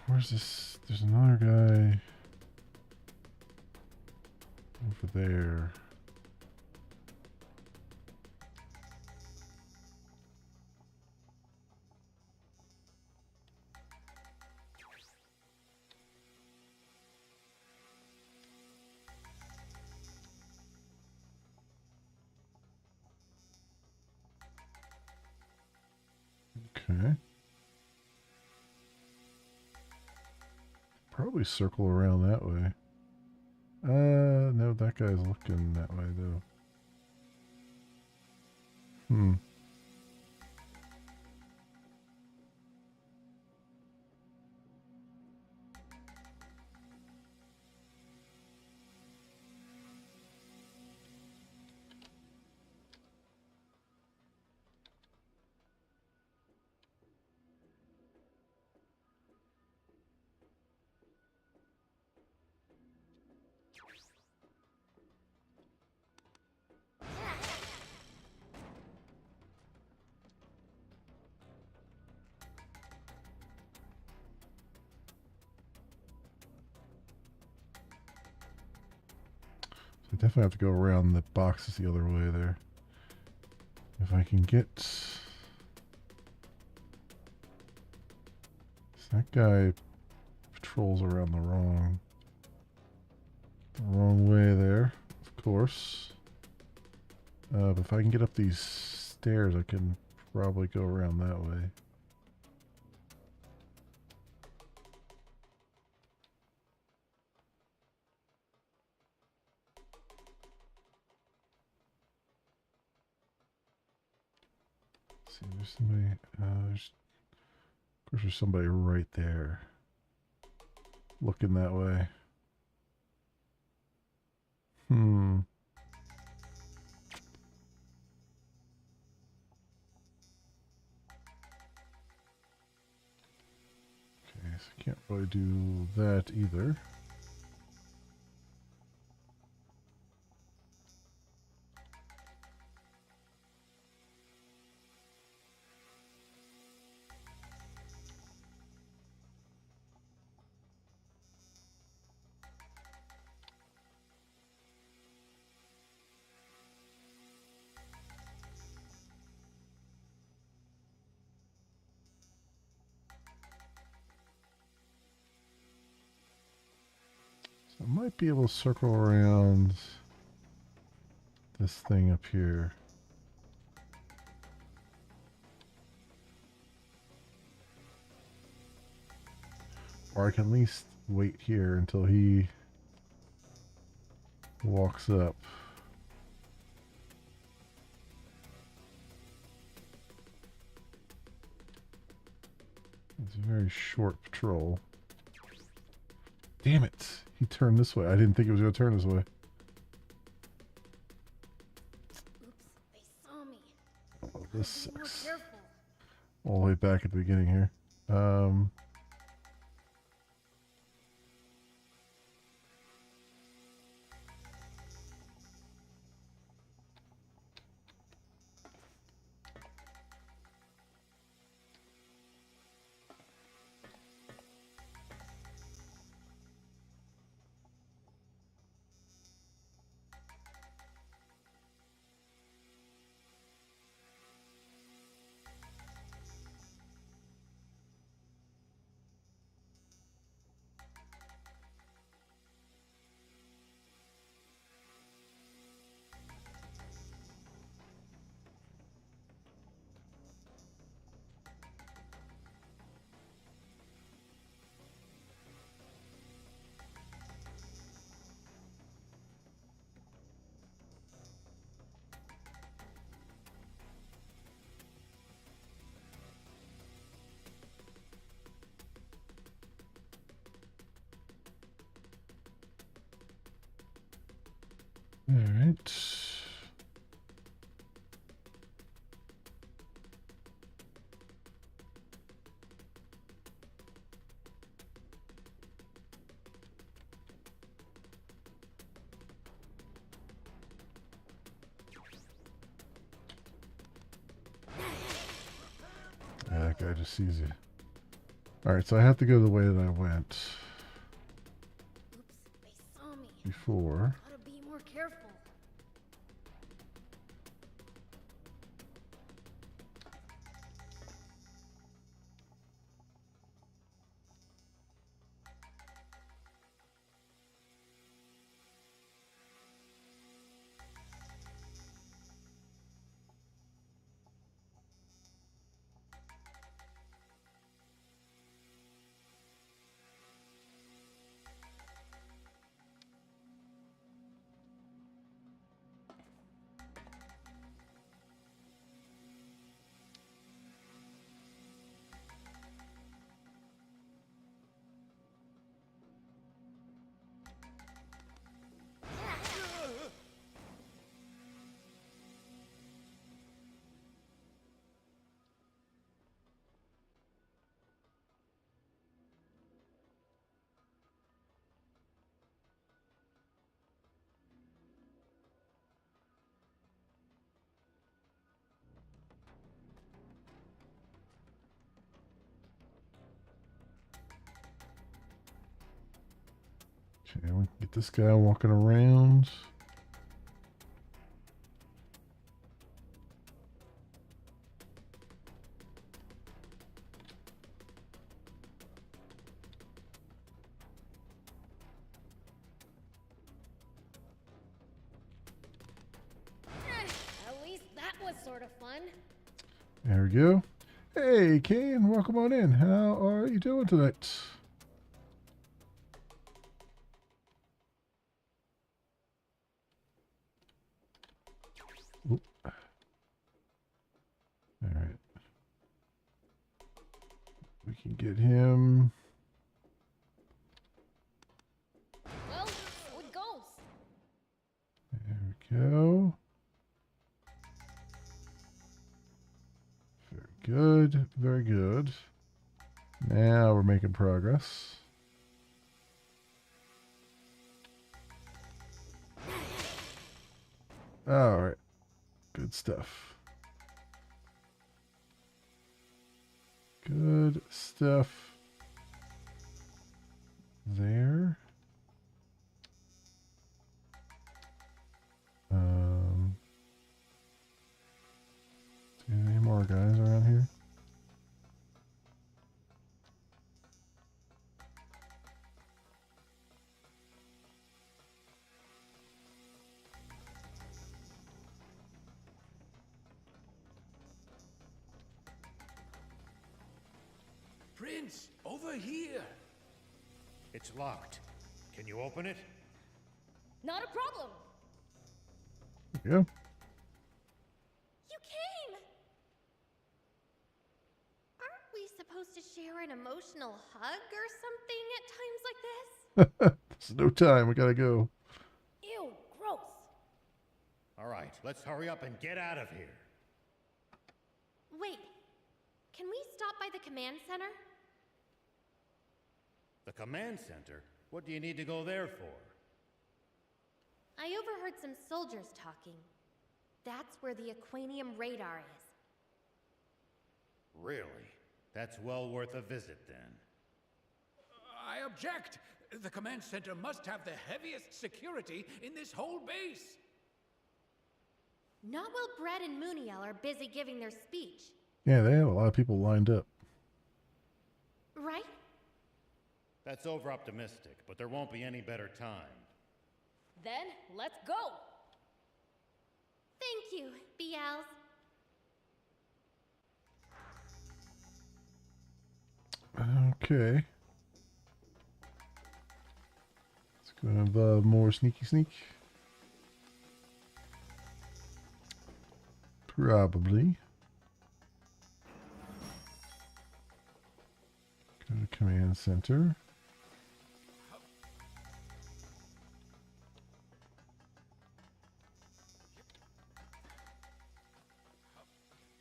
Where's this? There's another guy over there. Okay. Probably circle around that way. No, that guy's looking that way though. Hmm. I definitely have to go around the boxes the other way there. If I can get... That guy patrols around the wrong way there, of course. But if I can get up these stairs, I can probably go around that way. See, there's somebody. Of course, there's somebody right there, looking that way. Hmm. Okay, so I can't really do that either. I might be able to circle around this thing up here. Or I can at least wait here until he walks up. It's a very short patrol. Damn it! He turned this way. I didn't think he was going to turn this way. Oops, they saw me. Oh, this Be more sucks. careful. All the way back at the beginning here. All right. guy just sees you. Alright, so I have to go the way that I went Oops, they saw me. before. Gotta be more careful. Okay, we can get this guy walking around. At least that was sort of fun. There we go. Hey, Kane, welcome on in. How are you doing tonight? Oop. All right. We can get him. Well, so it goes. There we go. Very good. Very good. Now we're making progress. All right. Good stuff. Good stuff. There. Do you have any more guys around here? Prince, over here. It's locked. Can you open it? Not a problem. There you go. You came! Aren't we supposed to share an emotional hug or something at times like this? There's no time. We gotta go. Ew, gross. All right, let's hurry up and get out of here. Wait, can we stop by the command center? The command center? What do you need to go there for? I overheard some soldiers talking. That's where the Aquanium radar is. Really? That's well worth a visit then. I object. The command center must have the heaviest security in this whole base. Not while Brett and Muniel are busy giving their speech. Yeah, they have a lot of people lined up. Right? That's over-optimistic, but there won't be any better time. Then, let's go. Thank you, BLs. Okay. It's going to involve more sneaky sneak. Probably. Go to command center.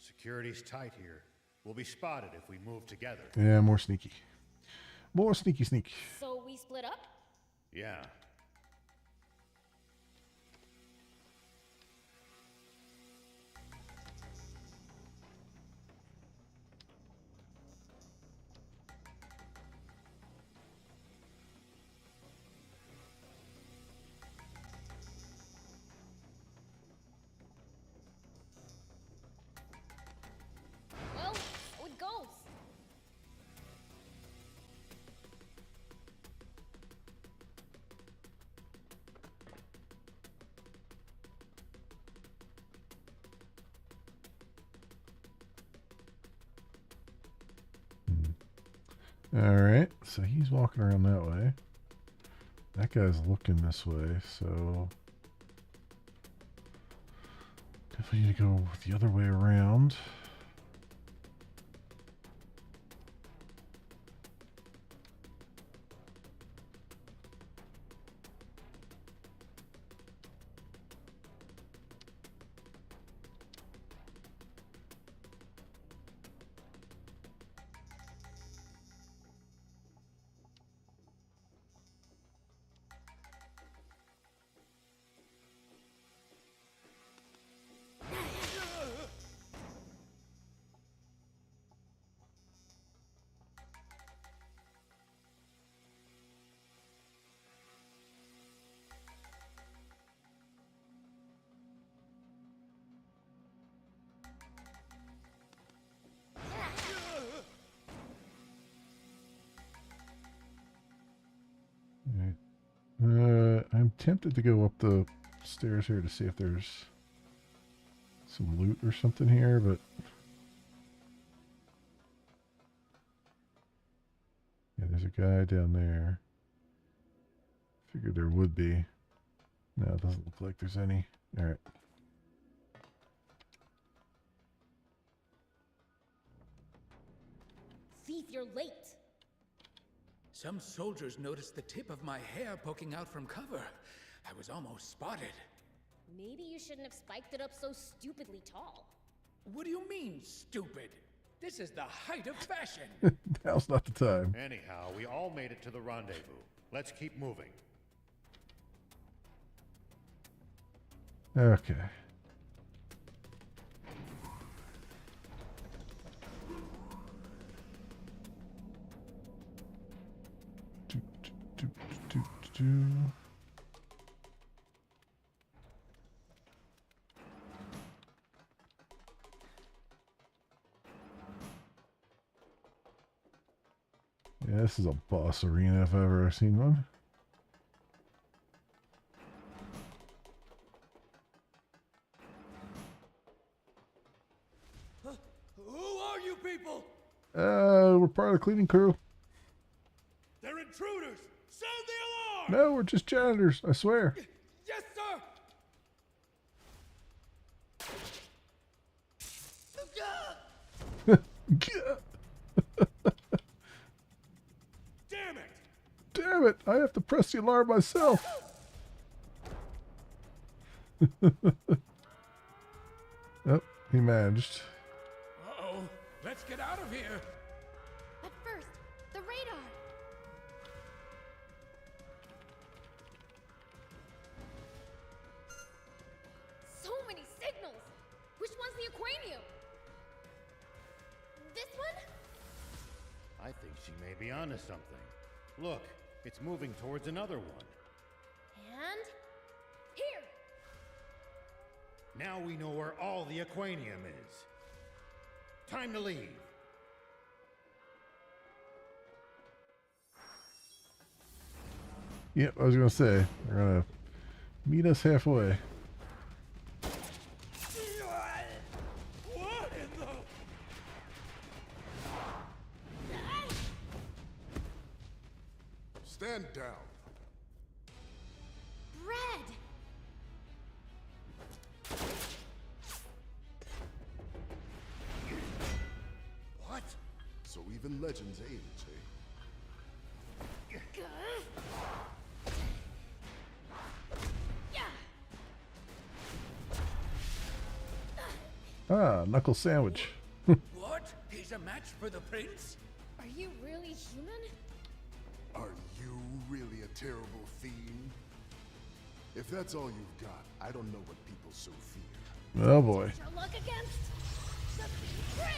Security's tight here. We'll be spotted if we move together. Yeah, more sneaky. More sneaky sneak. So we split up? Yeah. Alright, so he's walking around that way. That guy's looking this way, so definitely need to go the other way around. I'm tempted to go up the stairs here to see if there's some loot or something here, but yeah, there's a guy down there. Figured there would be. No, it doesn't look like there's any. All right. Thief, you're late. Some soldiers noticed the tip of my hair poking out from cover. I was almost spotted. Maybe you shouldn't have spiked it up so stupidly tall. What do you mean, stupid? This is the height of fashion. Now's not the time. Anyhow, we all made it to the rendezvous. Let's keep moving. Okay. Yeah, this is a boss arena if I've ever seen one. Who are you people? We're part of the cleaning crew. They're intruders! Sound the alarm! No, we're just janitors, I swear. Yes, sir! Damn it! Damn it, I have to press the alarm myself. Oh, he managed. Uh-oh. Let's get out of here. But first, the radar. So many signals. Which one's the Aquanium? This one? I think she may be onto something. Look, it's moving towards another one. And here. Now we know where all the Aquanium is. Time to leave. Yep, I was gonna say, they're gonna meet us halfway. What in the... Stand down. Bread. What? So even legends age, eh? Ah, knuckle sandwich. What? He's a match for the prince? Are you really human? Are you really a terrible fiend? If that's all you've got, I don't know what people so fear. Oh boy. Your luck against the prince.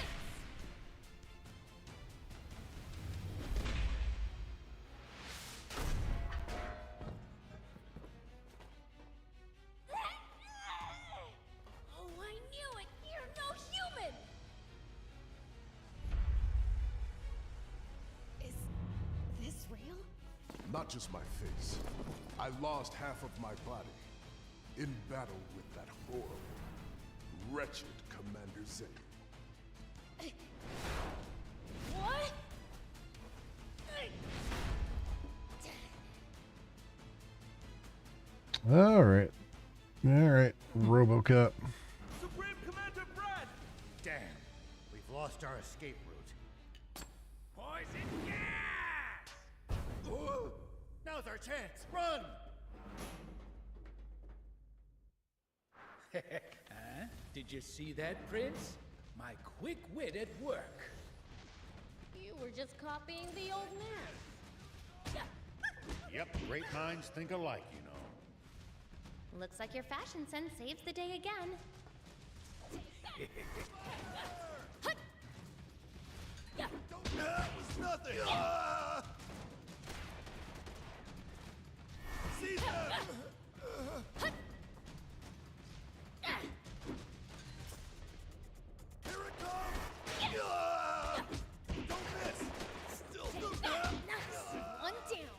Oh, I knew it. You're no human. Is this real? Not just my face. I lost half of my body in battle with that horrible, wretched Commander Zane. What? All right. All right. RoboCop. Supreme Commander Brad! Damn, we've lost our escape route. Poison gas! Now's our chance. Run! Huh? Did you see that, Prince? My quick wit at work. You were just copying the old man. Yep, great minds think alike, you know. Looks like your fashion sense saves the day again. That was nothing! Caesar! Here it comes! Don't miss! Still do that! Nice! One down.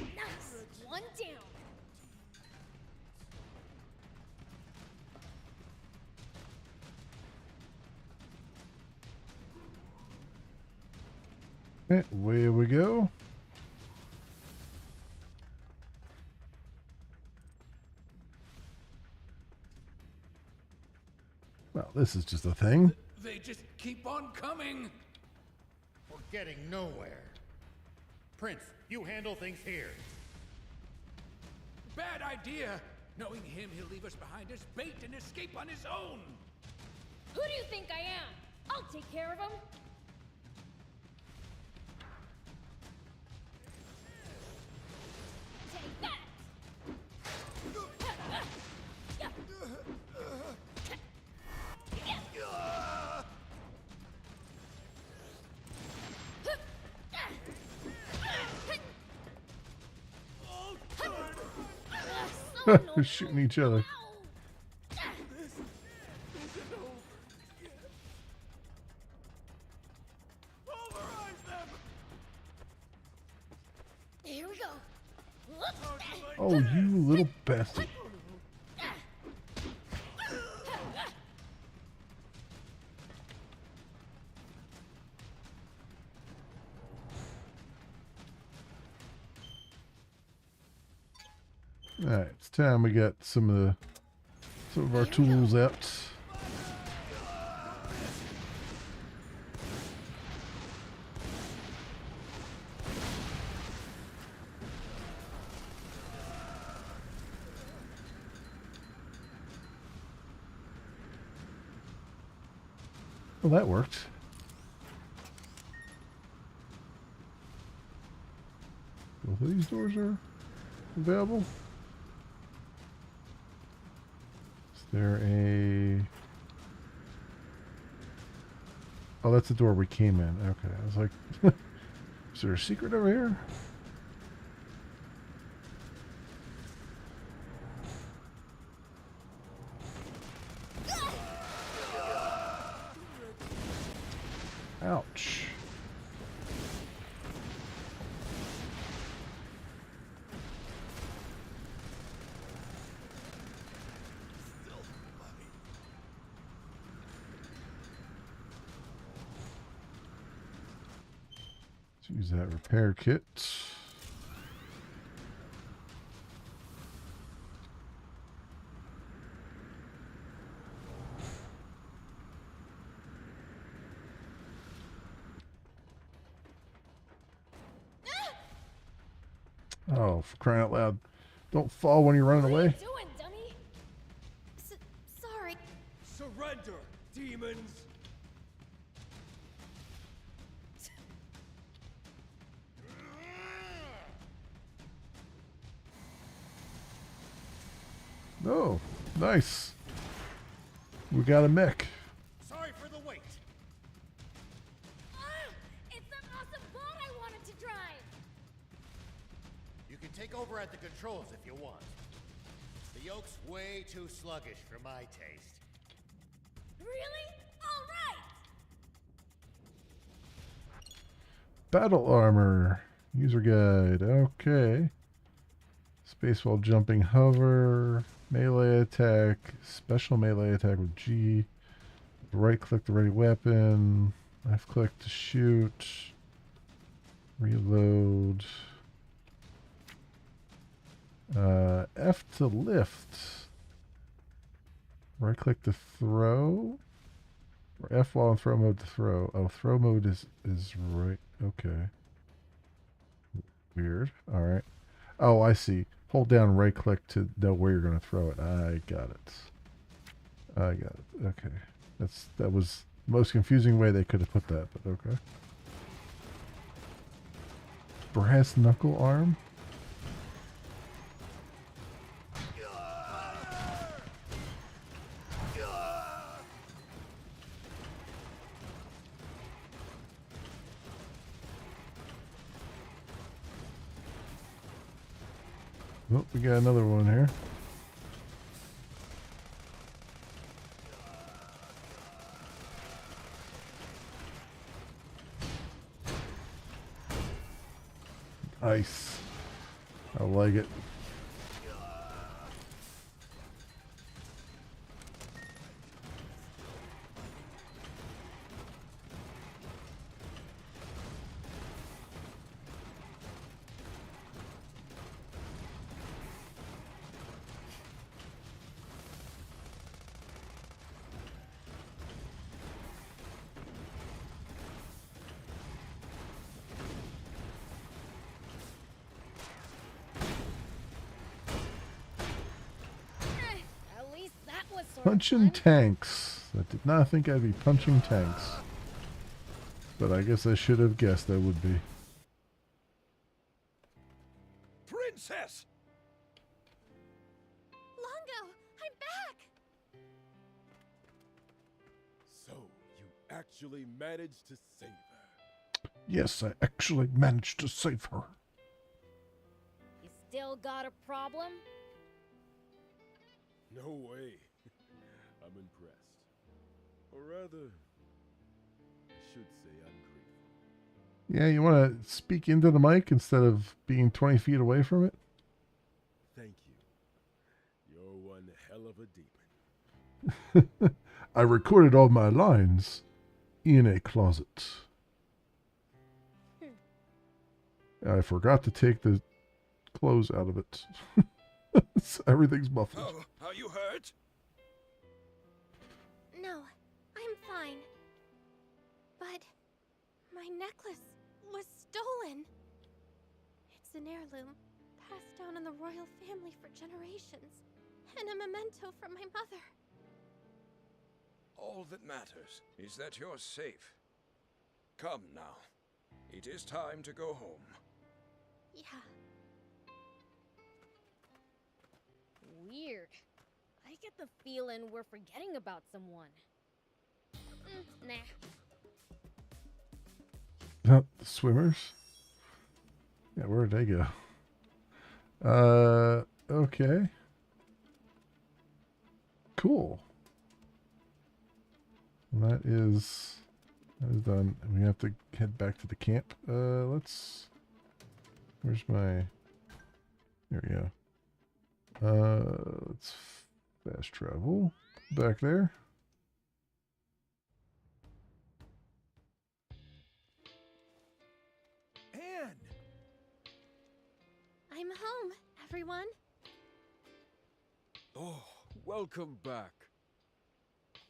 Nice! One down. Okay, away we go. Well, this is just a thing. They just keep on coming. We're getting nowhere. Prince, you handle things here. Bad idea. Knowing him, he'll leave us behind as bait and escape on his own. Who do you think I am? I'll take care of him. Take that! They're shooting each other. Here we go. Oh, you little bastard. All right, it's time we got some of our tools out. Well, that worked. Both of these doors are available. Is there a... Oh, that's the door we came in. Okay, I was like, is there a secret over here? Ouch. Let's use that repair kit. Oh, for crying out loud. Don't fall when you're running away. What are you doing, dummy? Sorry. Surrender, demons! Oh, nice. We got a mech. Sorry for the wait. It's that awesome boat I wanted to drive. You can take over at the controls if you want. The yoke's way too sluggish for my taste. Really? All right. Battle armor. User guide. Okay. Space while jumping, hover. Melee attack. Special melee attack with G. Right click the ready weapon. Left click to shoot. Reload. F to lift. Right click to throw. Or F while in throw mode to throw. Oh, throw mode is right. Okay. Weird. Alright. Oh, I see. Hold down right click to know where you're going to throw it. I got it. I got it. Okay. That was the most confusing way they could have put that, but okay. Brass knuckle arm? Oh, we got another one here. Nice. I like it. Punching tanks. I did not think I'd be punching tanks. But I guess I should have guessed I would be. Princess! Longo, I'm back! So, you actually managed to save her. Yes, I actually managed to save her. You still got a problem? No way. I'm impressed. Or rather, I should say ungrateful. Yeah, you want to speak into the mic instead of being 20 feet away from it? Thank you. You're one hell of a demon. I recorded all my lines in a closet. I forgot to take the clothes out of it. So everything's muffled. Oh, are you hurt? No, I'm fine. But my necklace was stolen. It's an heirloom passed down in the royal family for generations, and a memento from my mother. All that matters is that you're safe. Come now. It is time to go home. Yeah. Weird. I get the feeling we're forgetting about someone. Nah. Oh, the swimmers? Yeah, where'd they go? Okay. Cool. That is done. We have to head back to the camp. Where's my... There we go. Let's fast travel back there. Anne! I'm home, everyone. Oh, welcome back.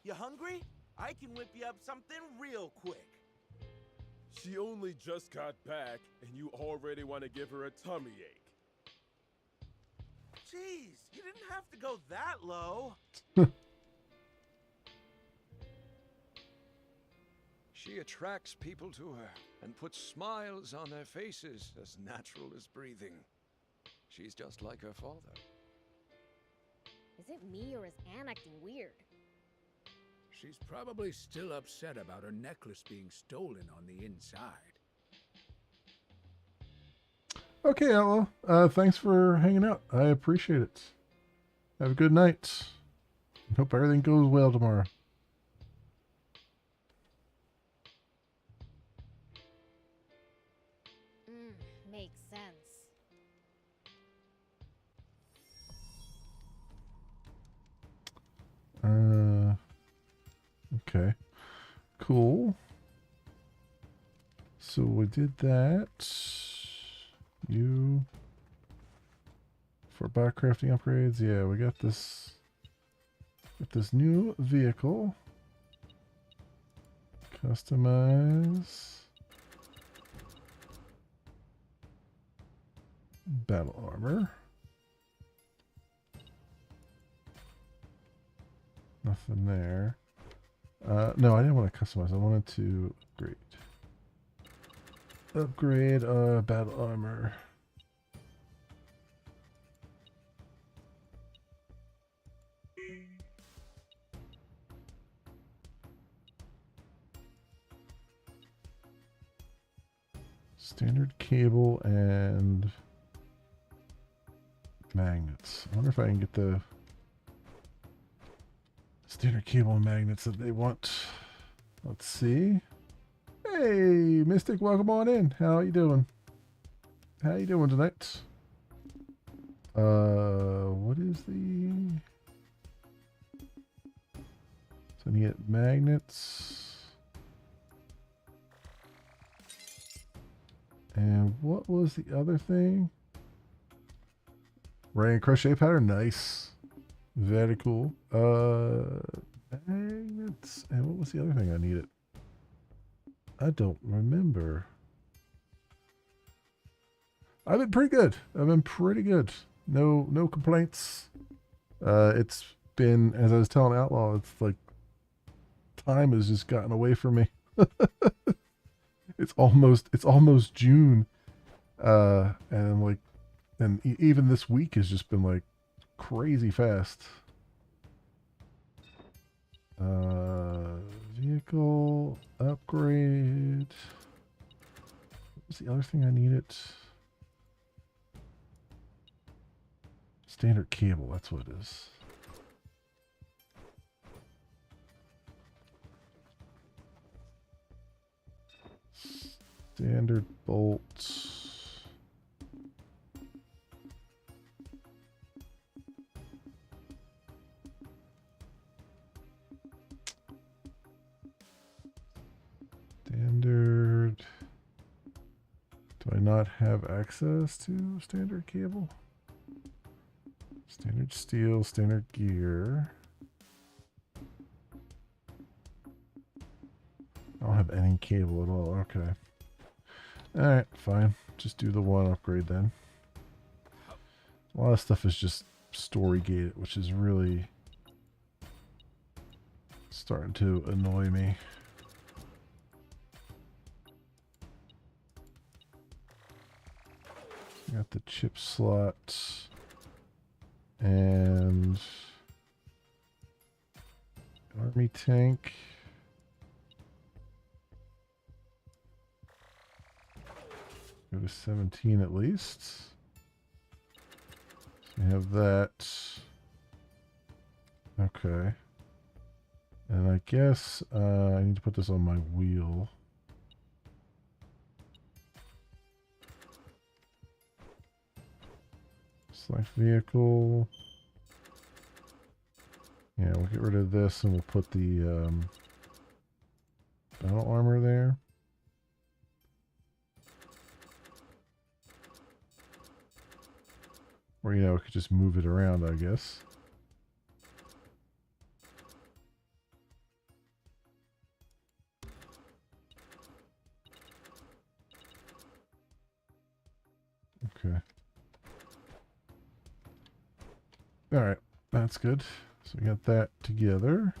You hungry? I can whip you up something real quick. She only just got back, and you already want to give her a tummy ache. Jeez, you didn't have to go that low. She attracts people to her and puts smiles on their faces as natural as breathing. She's just like her father. Is it me or is Anne acting weird? She's probably still upset about her necklace being stolen on the inside. Okay, Ella. Thanks for hanging out. I appreciate it. Have a good night. Hope everything goes well tomorrow. Makes sense. Okay. Cool. So we did that. You for bike crafting upgrades. Yeah, we got this. Got this new vehicle. Customize. Battle armor. Nothing there. No, I didn't want to customize. I wanted to upgrade. Upgrade battle armor. Standard cable and magnets. I wonder if I can get the standard cable and magnets that they want. Let's see. Hey, Mystic, welcome on in. How you doing? How you doing tonight? What is the... So I need magnets. And what was the other thing? Rain crochet pattern, nice. Very cool. Magnets. And what was the other thing I needed? I don't remember. I've been pretty good. No complaints. It's been, as I was telling Outlaw, it's like time has just gotten away from me. It's almost June. And even this week has just been like crazy fast. Vehicle upgrade. What was the other thing I needed? Standard cable, that's what it is. Standard bolts. Standard. Do I not have access to standard cable? Standard steel, standard gear. I don't have any cable at all. Okay. Alright, fine. Just do the one upgrade then. A lot of stuff is just story gated, which is really starting to annoy me. Got the chip slot and army tank. Go to 17 at least. So we have that. Okay. And I guess I need to put this on my wheel. Select vehicle. Yeah, we'll get rid of this and we'll put the battle armor there. Or, you know, we could just move it around, I guess. Okay. All right, that's good. So we got that together.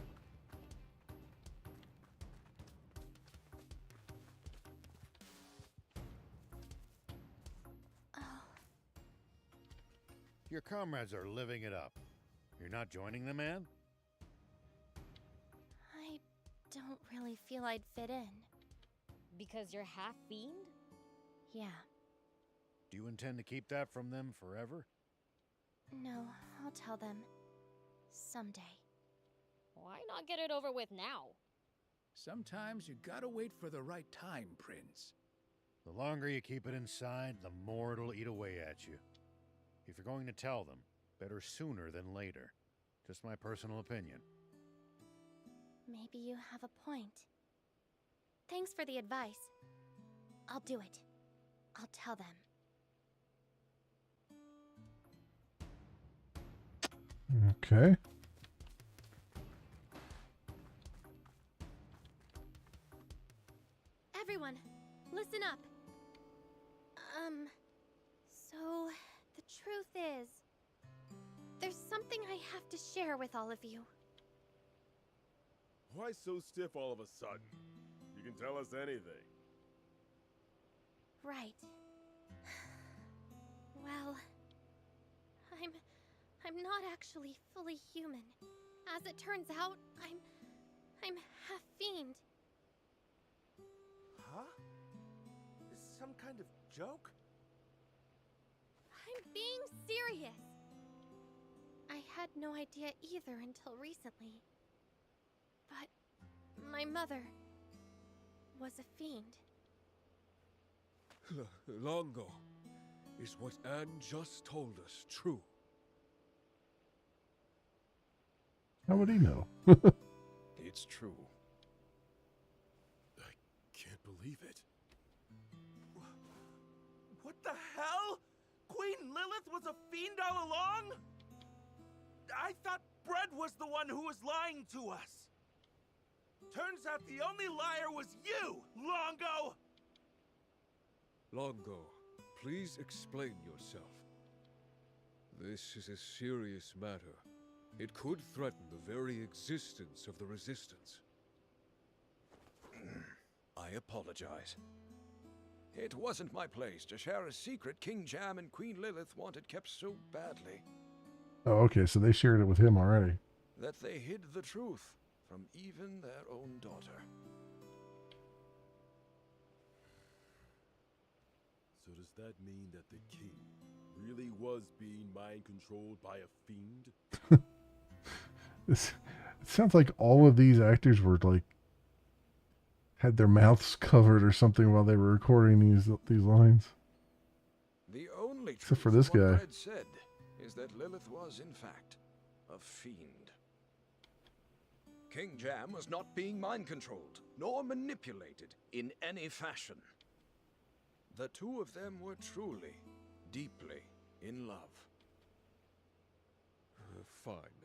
Your comrades are living it up. You're not joining them, man? I don't really feel I'd fit in. Because you're half fiend? Yeah. Do you intend to keep that from them forever? No, I'll tell them. Someday. Why not get it over with now? Sometimes you gotta wait for the right time, Prince. The longer you keep it inside, the more it'll eat away at you. If you're going to tell them, better sooner than later. Just my personal opinion. Maybe you have a point. Thanks for the advice. I'll do it. I'll tell them. Okay. Everyone, listen up. So the truth is, there's something I have to share with all of you. Why so stiff all of a sudden? You can tell us anything. Right. Well, I'm not actually fully human. As it turns out, I'm half fiend. Huh? Is this some kind of joke? I'm being serious. I had no idea either until recently. But my mother was a fiend. Longo, is what Anne just told us true? How would he know? It's true. I can't believe it. What the hell? Queen Lilith was a fiend all along? I thought Bread was the one who was lying to us. Turns out the only liar was you, Longo! Longo, please explain yourself. This is a serious matter. It could threaten the very existence of the Resistance. I apologize. It wasn't my place to share a secret King Jam and Queen Lilith wanted kept so badly. Oh, okay, so they shared it with him already. That they hid the truth from even their own daughter. So does that mean that the king really was being mind-controlled by a fiend? It sounds like all of these actors were like had their mouths covered or something while they were recording these lines. The only Except truth for this what guy. Bread said is that Lilith was, in fact, a fiend. King Jam was not being mind-controlled, nor manipulated in any fashion. The two of them were truly, deeply in love. Fine.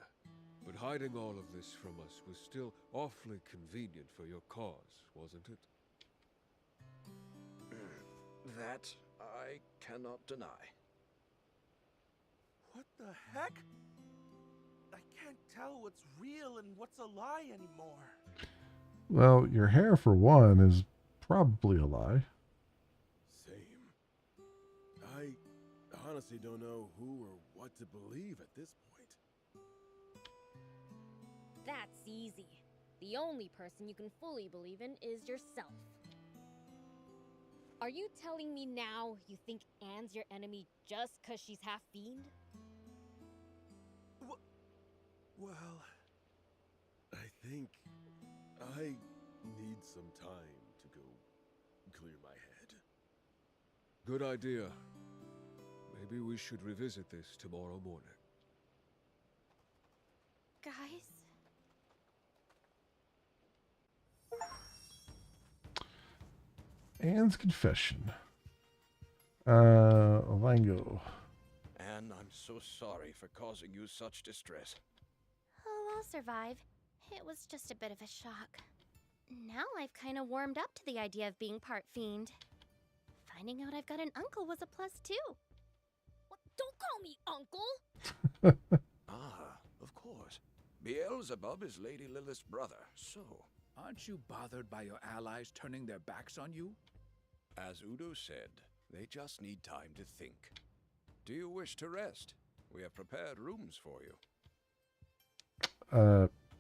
But hiding all of this from us was still awfully convenient for your cause, wasn't it? That I cannot deny. What the heck? I can't tell what's real and what's a lie anymore. Well, your hair, for one, is probably a lie. Same. I honestly don't know who or what to believe at this point. That's easy. The only person you can fully believe in is yourself. Are you telling me now you think Anne's your enemy just 'cause she's half fiend? Well, I think I need some time to go clear my head. Good idea. Maybe we should revisit this tomorrow morning. Guys? Anne's confession. Lango. Anne, I'm so sorry for causing you such distress. Oh, I'll survive. It was just a bit of a shock. Now I've kind of warmed up to the idea of being part fiend. Finding out I've got an uncle was a plus too. What? Don't call me uncle! Ah, of course. Beelzebub is Lady Lilith's brother, so... Aren't you bothered by your allies turning their backs on you? As Udo said, they just need time to think. Do you wish to rest? We have prepared rooms for you.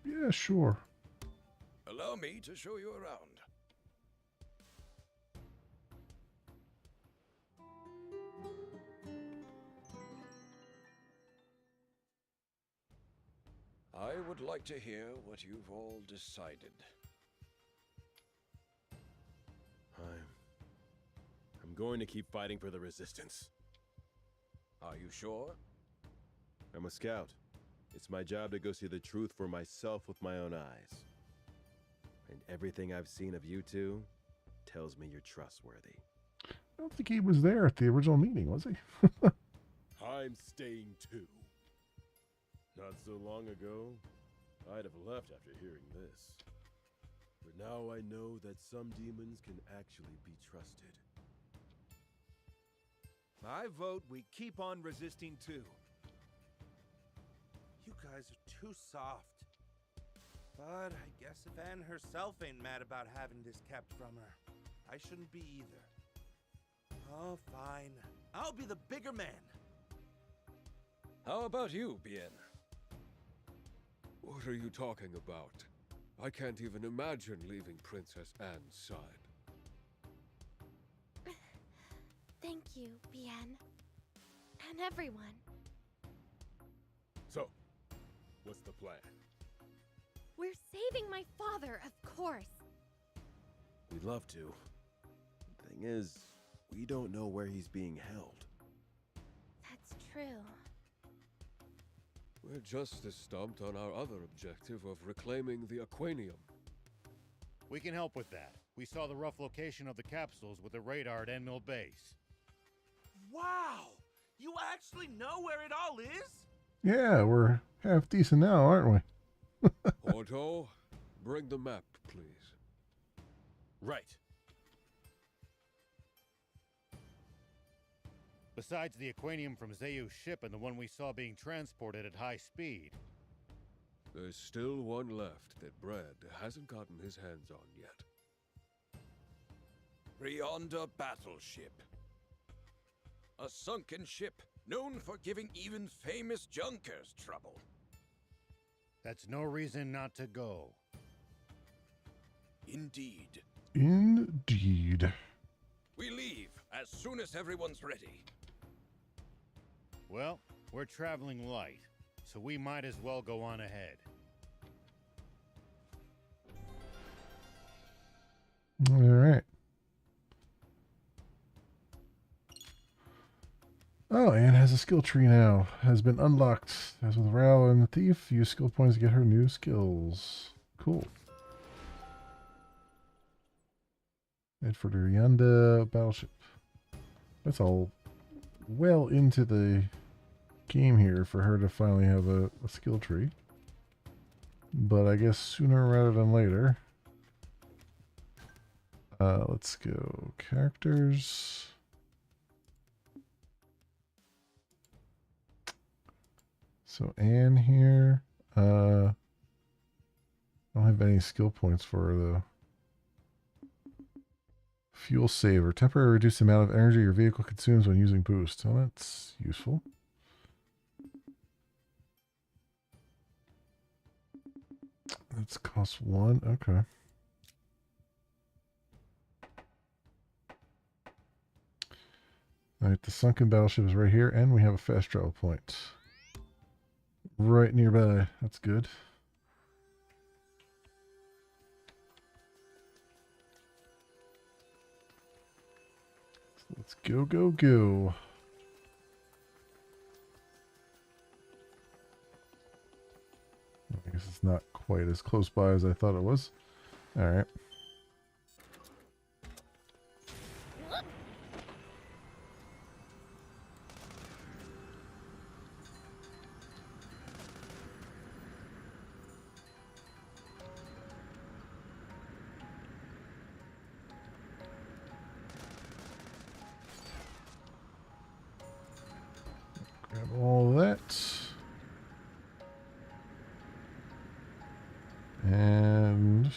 Yeah, sure. Allow me to show you around. I would like to hear what you've all decided. I'm going to keep fighting for the Resistance. Are you sure? I'm a scout. It's my job to go see the truth for myself with my own eyes. And everything I've seen of you two tells me you're trustworthy. don't think he was there at the original meeting, was he? I'm staying too. Not so long ago, I'd have left after hearing this. But now I know that some demons can actually be trusted. I vote we keep on resisting too. You guys are too soft. But I guess if Anne herself ain't mad about having this kept from her, I shouldn't be either. Oh, fine. I'll be the bigger man. How about you, Bien? What are you talking about? I can't even imagine leaving Princess Anne's side. Thank you, Bien. And everyone. So, what's the plan? We're saving my father, of course. We'd love to. Thing is, we don't know where he's being held. That's true. We're just as stumped on our other objective of reclaiming the Aquanium. We can help with that. We saw the rough location of the capsules with the radar at Enmill Base. Wow! You actually know where it all is? Yeah, we're half decent now, aren't we? Otto, bring the map, please. Right. Besides the Aquanium from Zayu's ship and the one we saw being transported at high speed. There's still one left that Brad hasn't gotten his hands on yet. Rionda battleship. A sunken ship known for giving even famous junkers trouble. That's no reason not to go. Indeed. Indeed. We leave as soon as everyone's ready. Well, we're traveling light, so we might as well go on ahead. All right. Oh, Anne has a skill tree now. Has been unlocked. As with Ral and the Thief, use skill points to get her new skills. Cool. Head for the Rionda battleship. That's all well into the game here for her to finally have a skill tree. But I guess sooner rather than later. Let's go characters. So Anne here, I don't have any skill points for her though. Fuel saver, temporarily reduce the amount of energy your vehicle consumes when using boost. Oh, that's useful. That's cost 1, okay. Alright, the sunken battleship is right here, and we have a fast travel point. Right nearby. That's good. So let's go, go, go. I guess it's not quite as close by as I thought it was. All right. Grab all that. And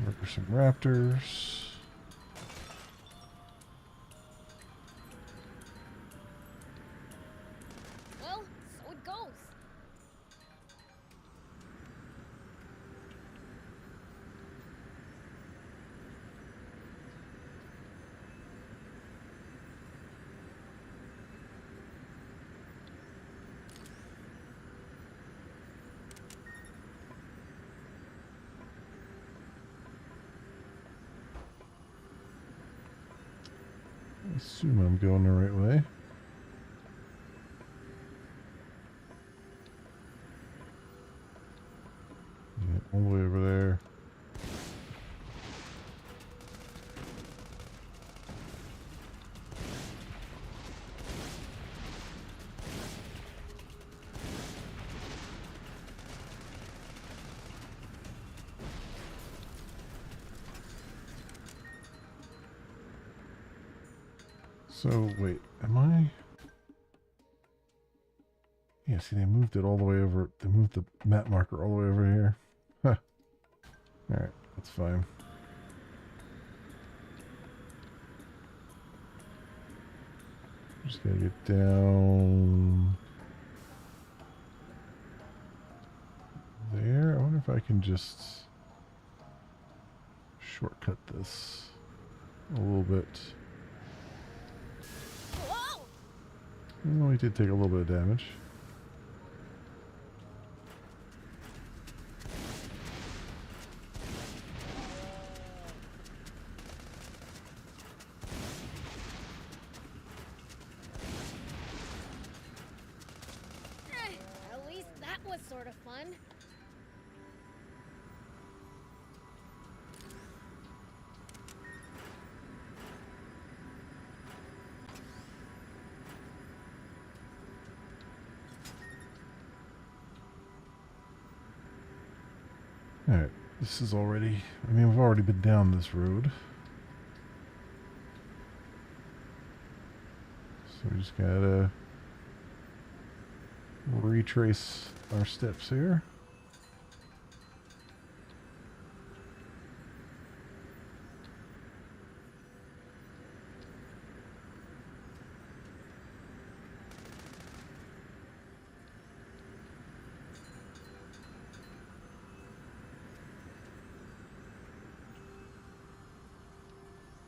look for some raptors. Well, so it goes. I assume I'm going the right way. Yeah, all the way over there. So, wait, am I... Yeah, see, they moved it all the way over. They moved the map marker all the way over here. Huh. Alright, that's fine. Just gotta get down... there. I wonder if I can just shortcut this a little bit. Well, we did take a little bit of damage. At least that was sort of fun. Alright, this is already... I mean, we've already been down this road. So we just gotta retrace our steps here.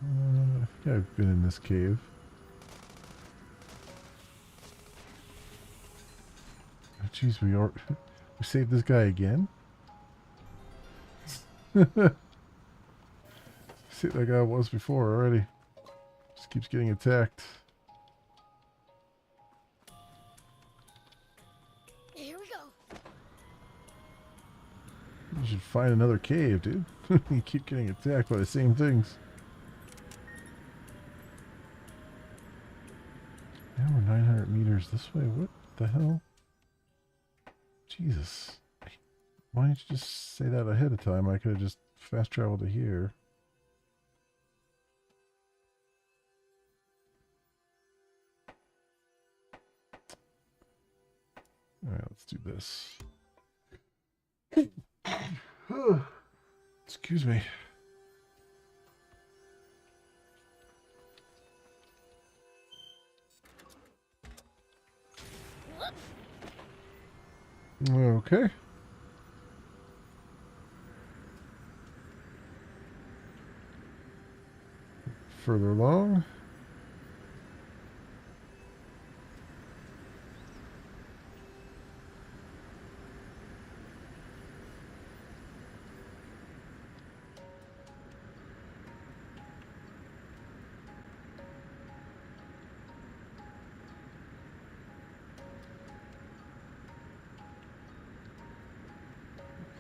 I think I've been in this cave. Oh, jeez, we saved this guy again? See, that guy was before already. Just keeps getting attacked. Here we go. You should find another cave, dude. You keep getting attacked by the same things. Now we're 900 meters this way. What the hell? Jesus. Why didn't you just say that ahead of time? I could have just fast traveled to here. Alright, let's do this. Excuse me. Okay. Further along.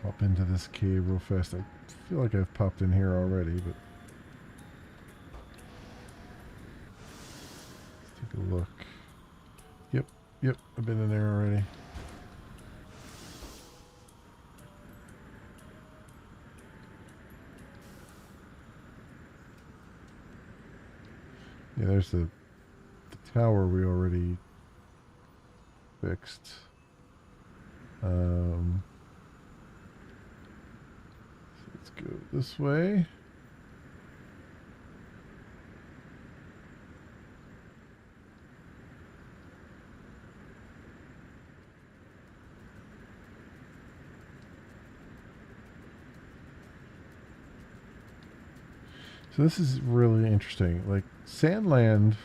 Pop into this cave real fast. I feel like I've popped in here already, but let's take a look. Yep, I've been in there already. Yeah, there's the tower we already fixed. Let's go this way. So this is really interesting. Like Sandland,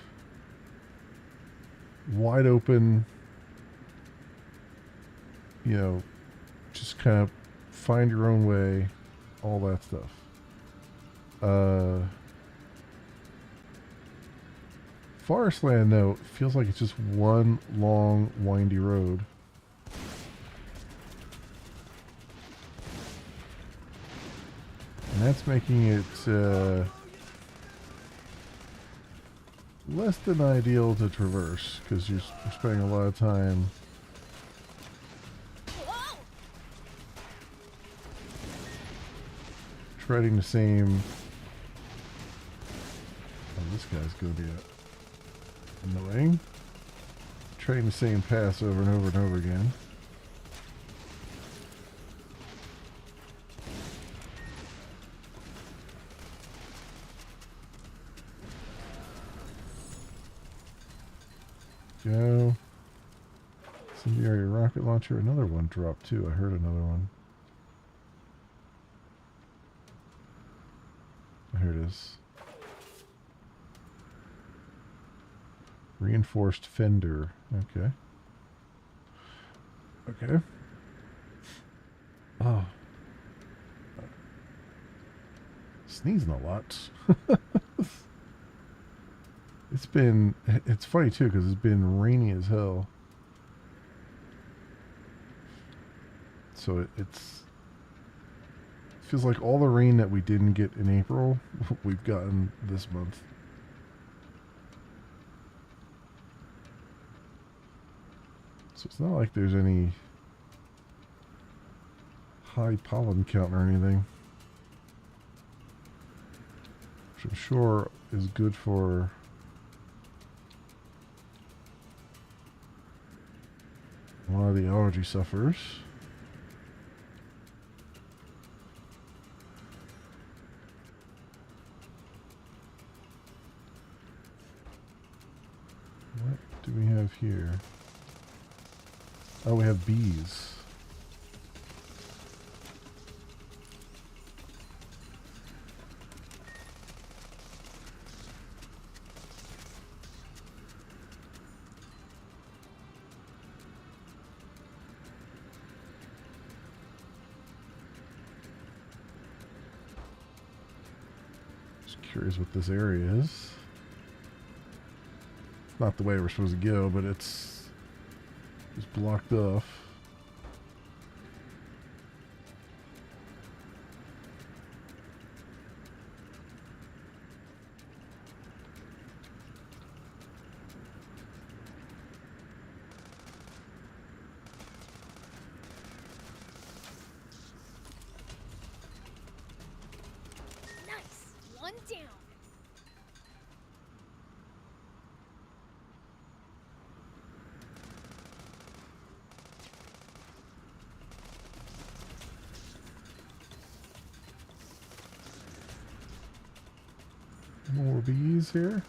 wide open, you know, just kind of find your own way, all that stuff. Forestland, though, feels like it's just one long, windy road. And that's making it less than ideal to traverse, because you're spending a lot of time treading the same... Oh, this guy's going to be Annoying. Trying the same pass over and over and over again. Go. Incendiary rocket launcher. Another one dropped too. I heard another one. Here it is. Reinforced fender. Okay. Okay. Oh. Sneezing a lot. It's funny too because it's been rainy as hell. So it feels like all the rain that we didn't get in April, we've gotten this month. So it's not like there's any high pollen count or anything. Which I'm sure is good for a lot of the allergy sufferers. What do we have here? Oh, we have bees. Just curious what this area is. Not the way we're supposed to go, but it's just blocked off. Nice! One down! More bees here.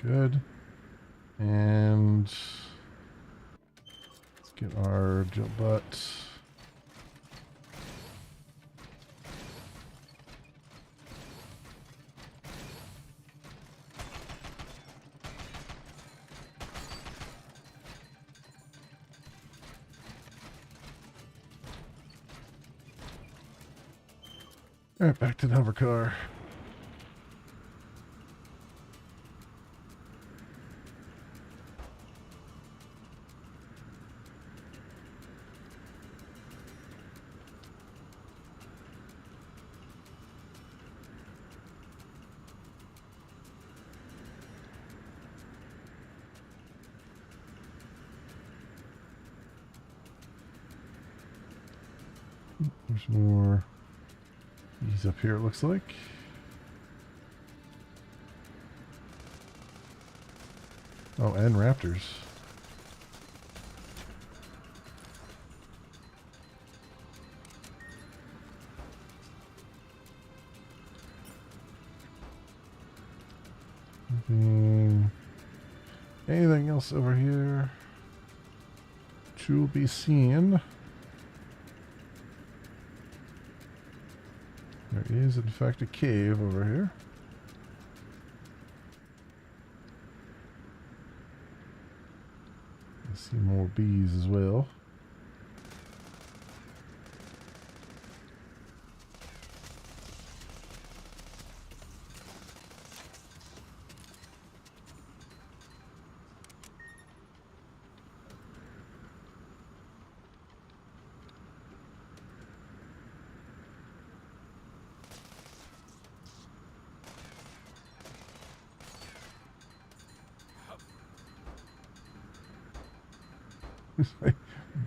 Good. And get our jump butt. All right, back to the hover car. There's more bees up here, it looks like. Oh, and raptors. Anything else over here to be seen? There is, in fact, a cave over here. I see more bees as well.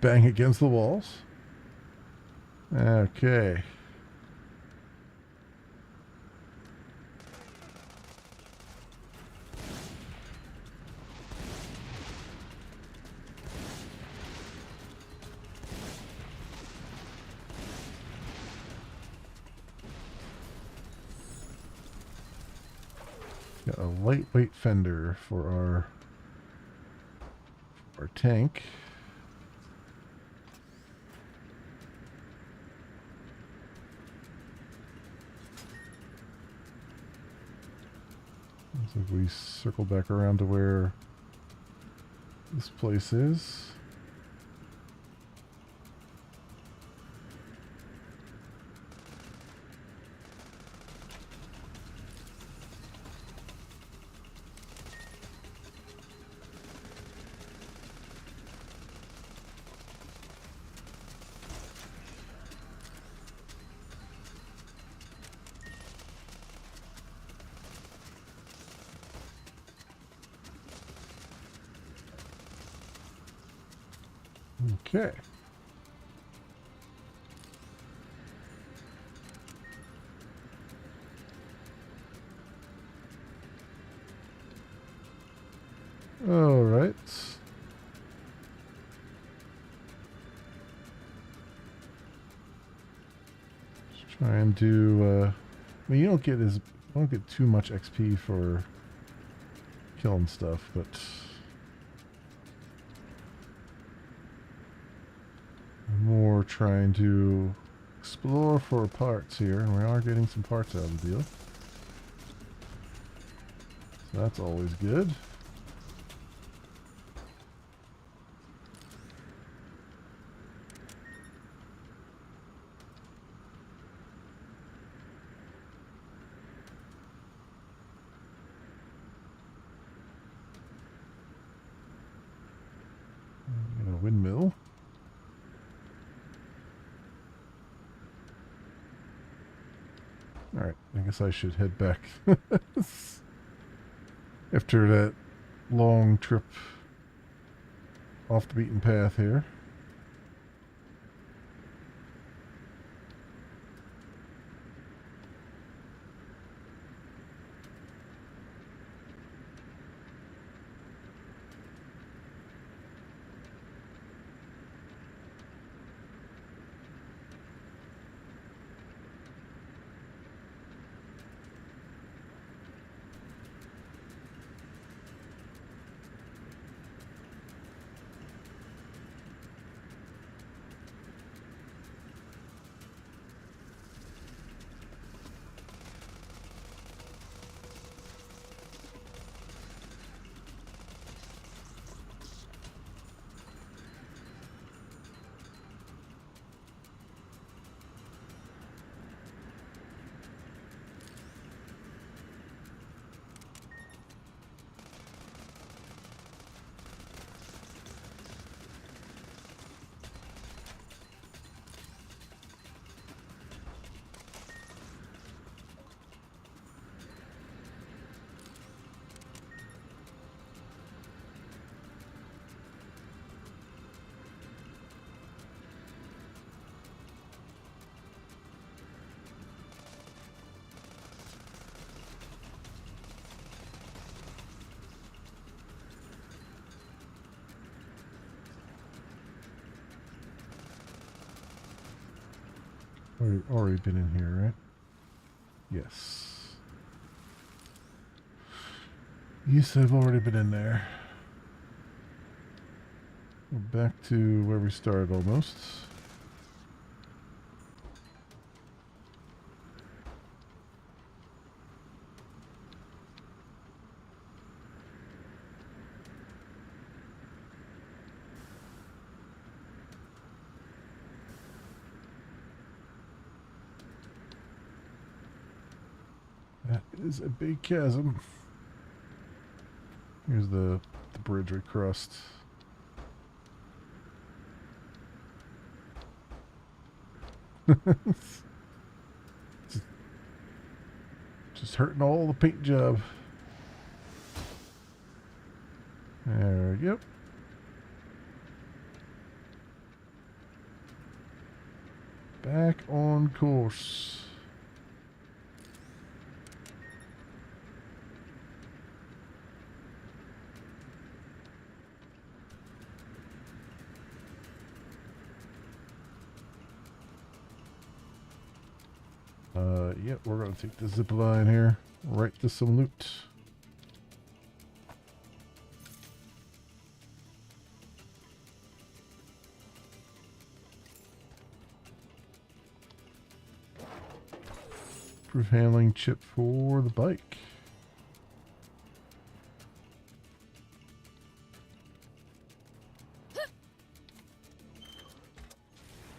Bang against the walls. Okay. Got a lightweight fender for our tank. So if we circle back around to where this place is. Okay. All right. Let's try and do. I mean, you don't get too much XP for killing stuff, but more trying to explore for parts here, and we are getting some parts out of the deal. So that's always good. And a windmill. Alright, I guess I should head back after that long trip off the beaten path here. Already been in here, right? Yes. Yes, I've already been in there. We're back to where we started almost. That is a big chasm. Here's the bridge we crossed. just hurting all the paint job. There we go. Back on course. Yep, we're gonna take the zip line here, right to some loot. Proof handling chip for the bike.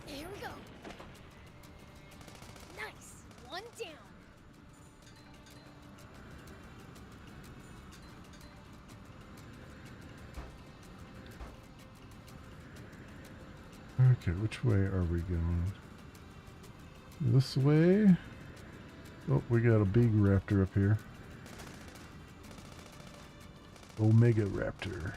Here we go. Nice. One down. Okay, which way are we going? This way? Oh, we got a big raptor up here. Omega Raptor.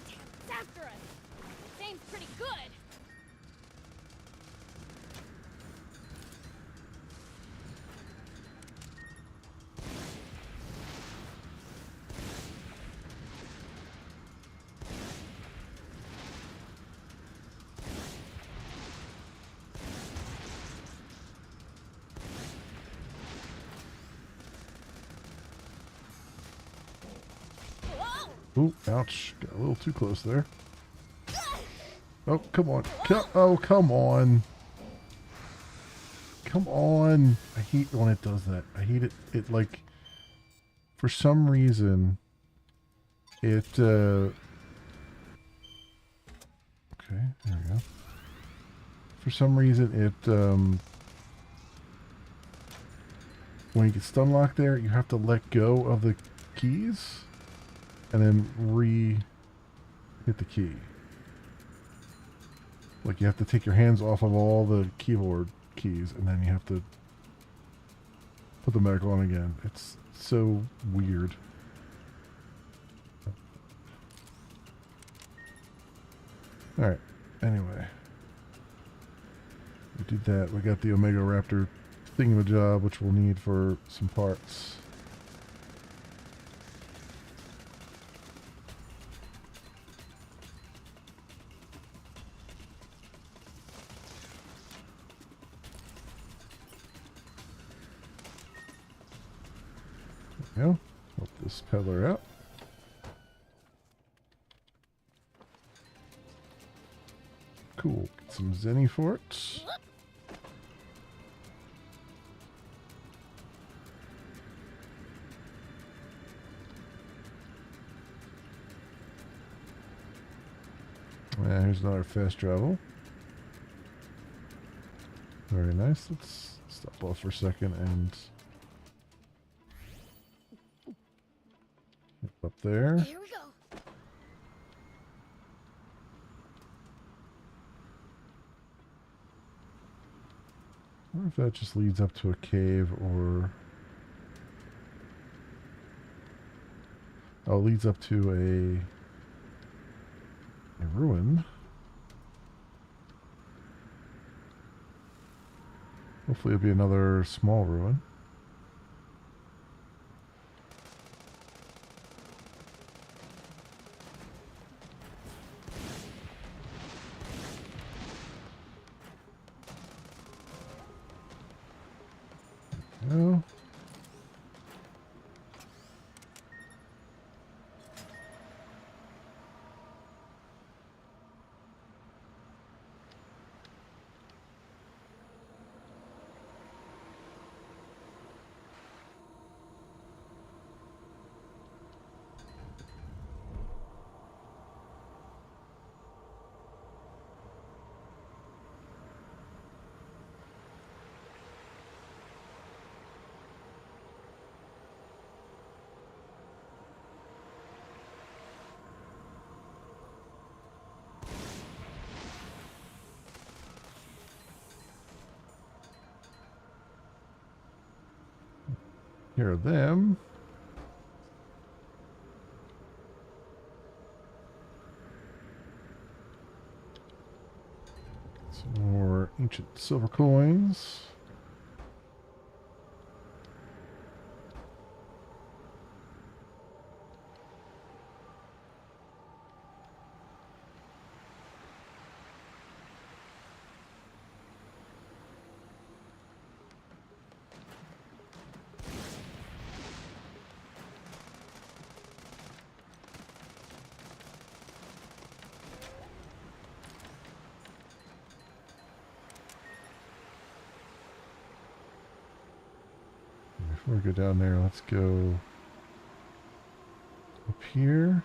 It's after us. Its aim's pretty good. Ooh, ouch. Got a little too close there. Oh, come on. Oh, come on. Come on. I hate when it does that. I hate it. It, like, for some reason, it, okay, there we go. For some reason, it, when you get stun locked there, you have to let go of the keys and then hit the key. Like, you have to take your hands off of all the keyboard keys, and then you have to put them back on again. It's so weird. Alright, anyway. We did that. We got the Omega Raptor thingamajob, which we'll need for some parts. Go. Help this peddler out. Cool. Get some Zenny for it. Here's another fast travel. Very nice. Let's stop off for a second and up there. Here we go. I wonder if that just leads up to a cave or... Oh, it leads up to a ruin. Hopefully it'll be another small ruin. No. Hear them. Some more ancient silver coins. Before we go down there, let's go up here.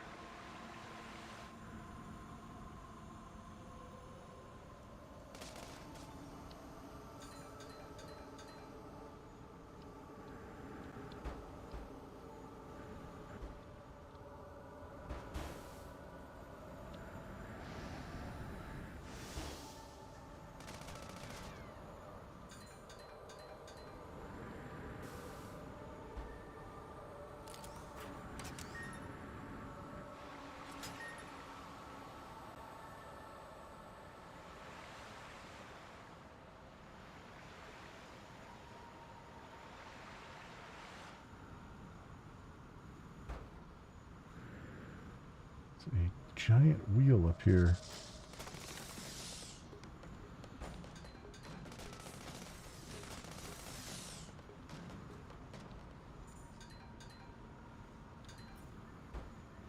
A giant wheel up here.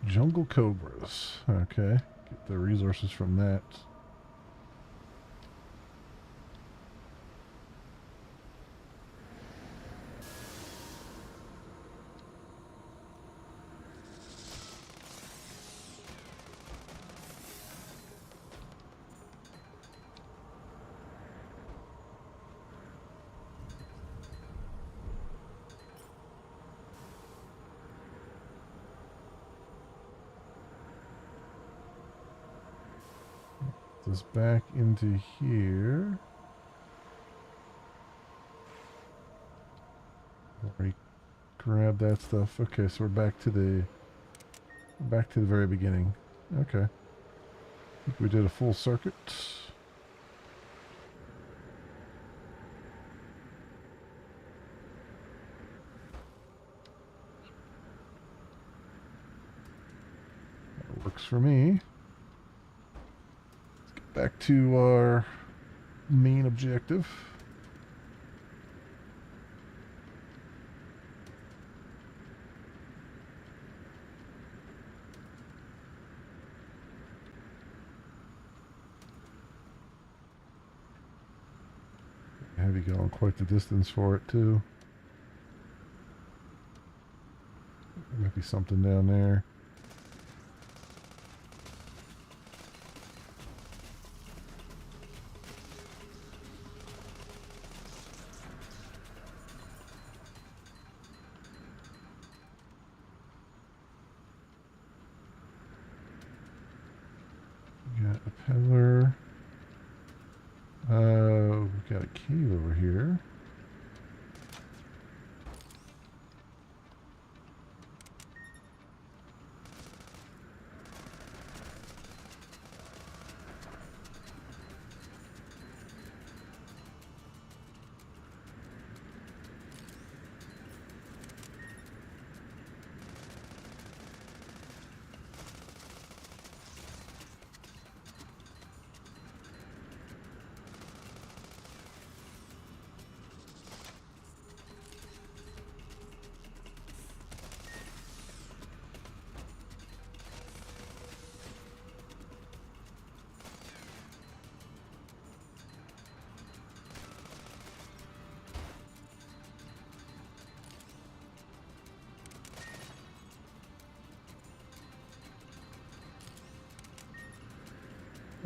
Jungle cobras. Okay. Get the resources from that. This back into here. Already grab that stuff. Okay, so we're back to the very beginning. Okay. I think we did a full circuit. That works for me. Back to our main objective. Have you gone quite the distance for it too? There might be something down there. Got a peddler. We've got a cave over here.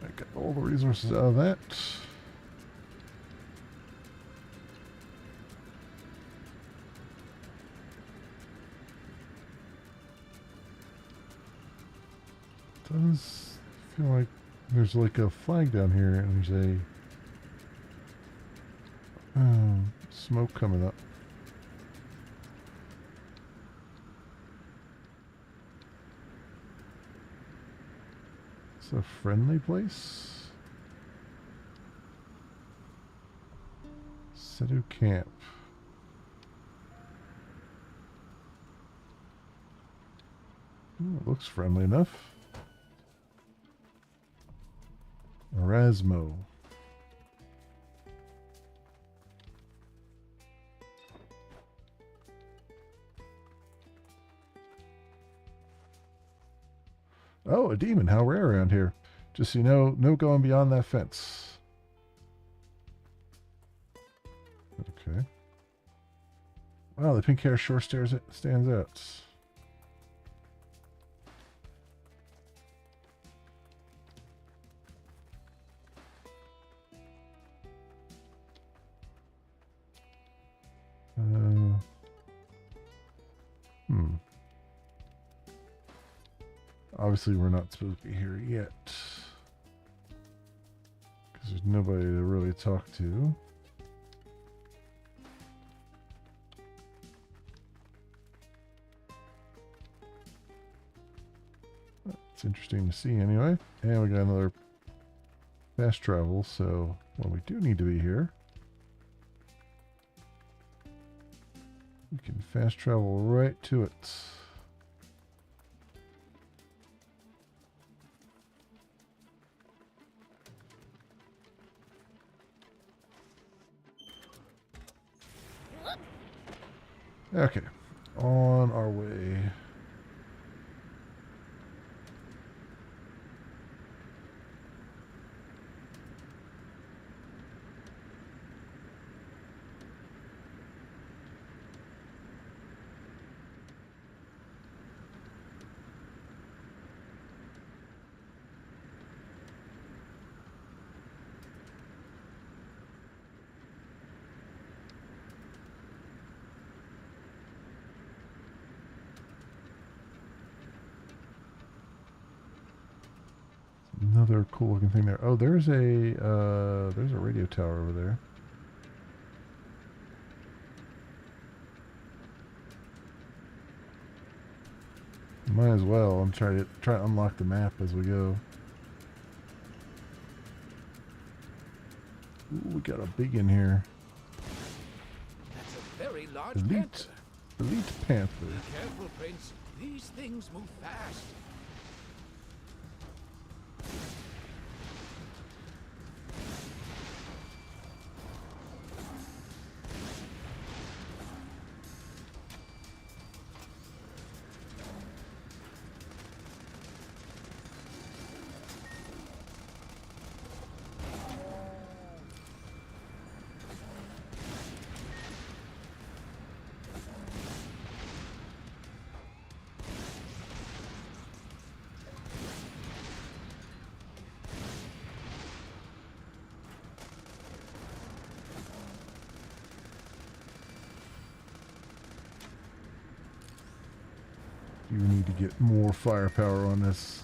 I got all the resources out of that. Does feel like there's like a flag down here and there's a smoke coming up. It's a friendly place. Sedu Camp. Ooh, it looks friendly enough. Erasmo. Oh, a demon. How rare around here. Just so you know, no going beyond that fence. Okay. Wow, the pink hair sure stands out. Obviously, we're not supposed to be here yet. Because there's nobody to really talk to. It's interesting to see anyway. And we got another fast travel, so when we do need to be here, we can fast travel right to it. Okay, on our way. Another cool looking thing there. Oh, there's a radio tower over there. Might as well. I'm trying to unlock the map as we go. Ooh, we got a big in here. That's a very large panther. Elite panther. Be careful, Prince. These things move fast. You need to get more firepower on this.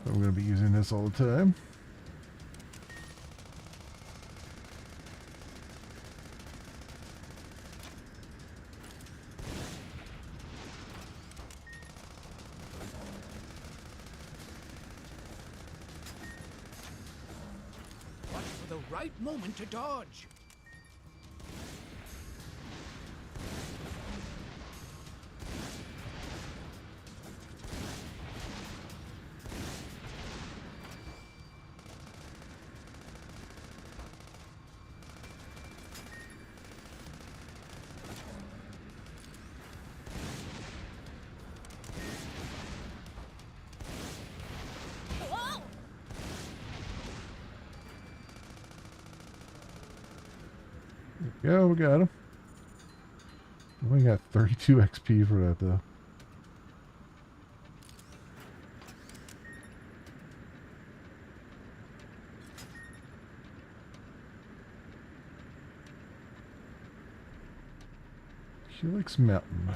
I'm going to be using this all the time. Watch for the right moment to dodge. Yeah, we got him. We got 32 XP for that, though. Helix Mountain.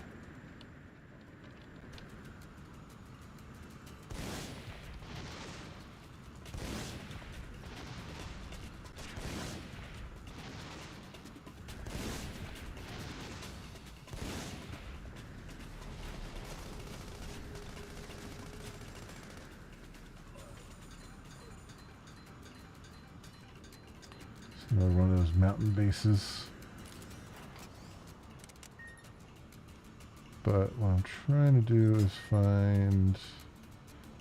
Another one of those mountain bases. But what I'm trying to do is find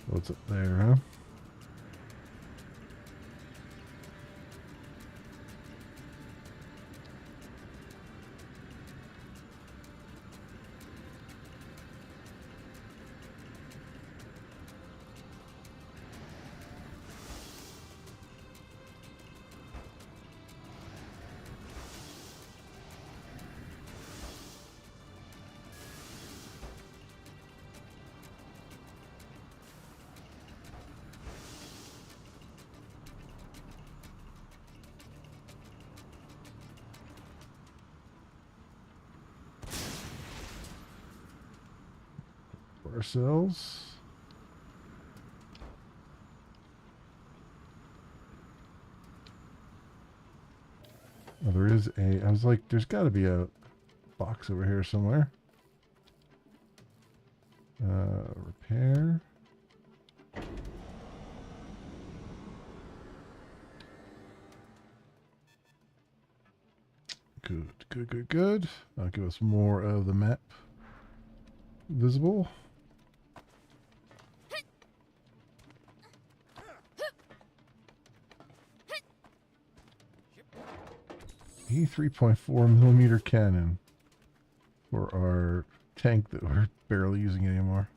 what's up there, huh? Ourselves. Oh, there is a. I was like, there's got to be a box over here somewhere. Repair. Good, good, good, good. I'll give us more of the map visible. E3.4mm cannon for our tank that we're barely using anymore.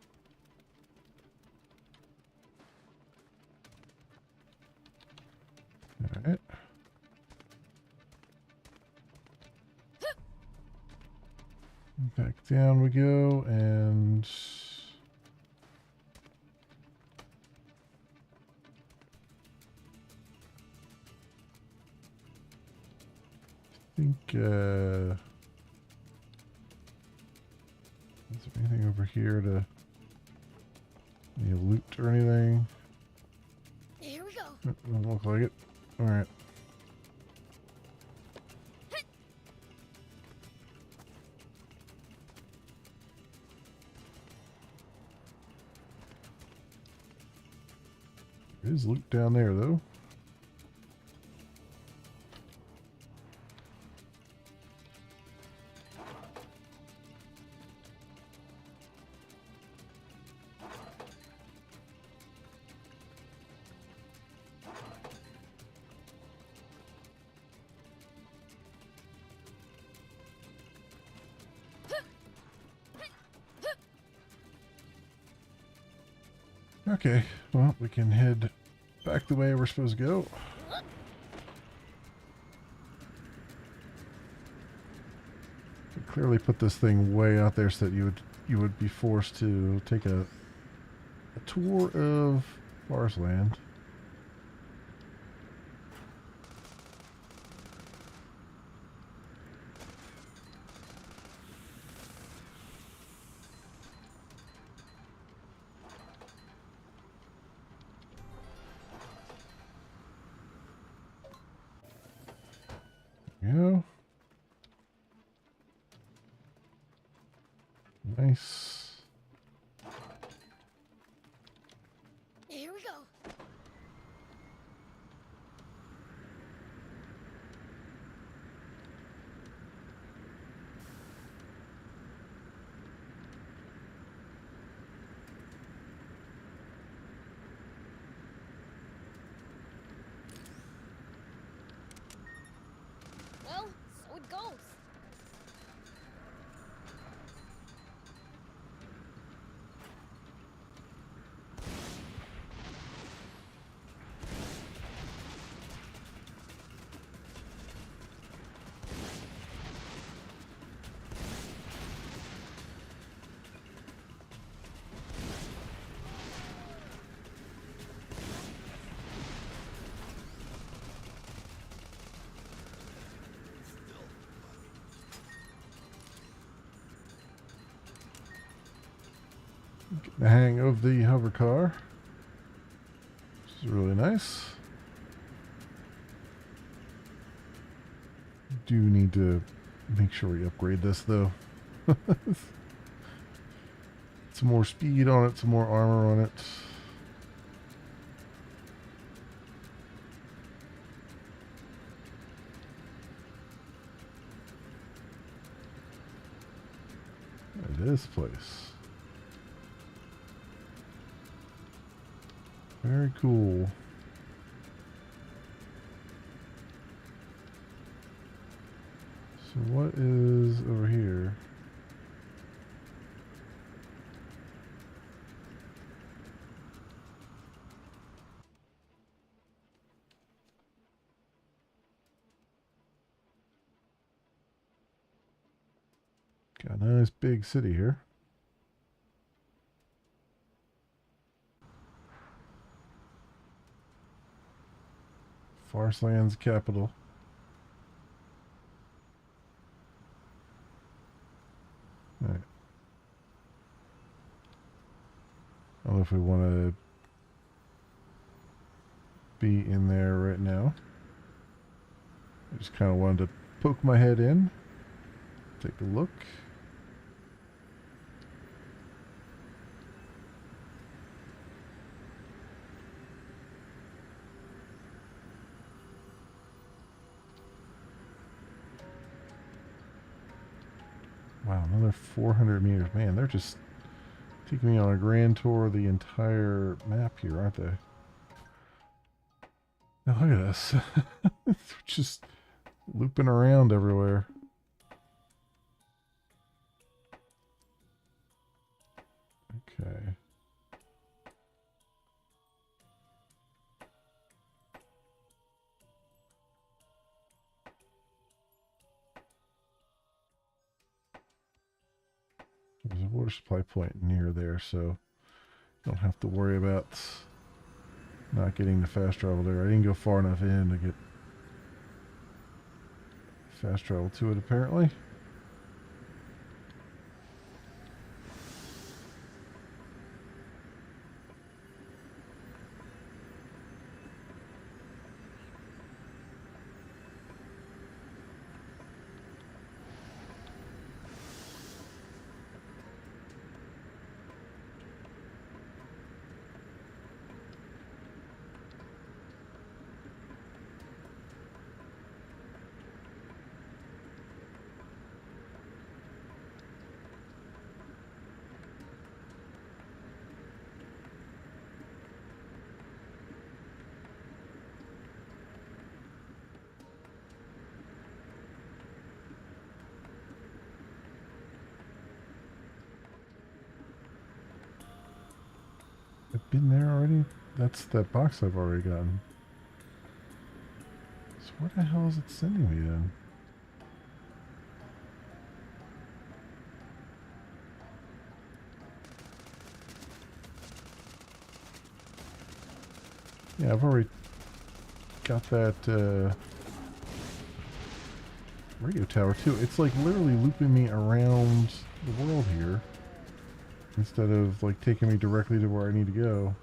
All right. Back down we go, and I think, is there anything over here to, any loot or anything? Here we go. Doesn't look like it. All right. There is loot down there, though. Okay, well, we can head back the way we're supposed to go. We clearly put this thing way out there so that you would be forced to take a tour of Farsland. Go. Nice. Here we go. Well, so it goes. Get the hang of the hover car. This is really nice. Do need to make sure we upgrade this though. Some more speed on it, some more armor on it. this place. Very cool. So what is over here? Got a nice big city here. Farsland's capital. All right. I don't know if we want to be in there right now. I just kind of wanted to poke my head in, take a look. Wow, another 400 meters. Man, they're just taking me on a grand tour of the entire map here, aren't they? Now look at us. Just looping around everywhere. Okay. There's a water supply point near there, so don't have to worry about not getting the fast travel there. I didn't go far enough in to get fast travel to it, apparently. I've been there already? That's that box I've already gotten. So where the hell is it sending me then? Yeah, I've already got that radio tower too. It's like literally looping me around the world here, instead of like taking me directly to where I need to go.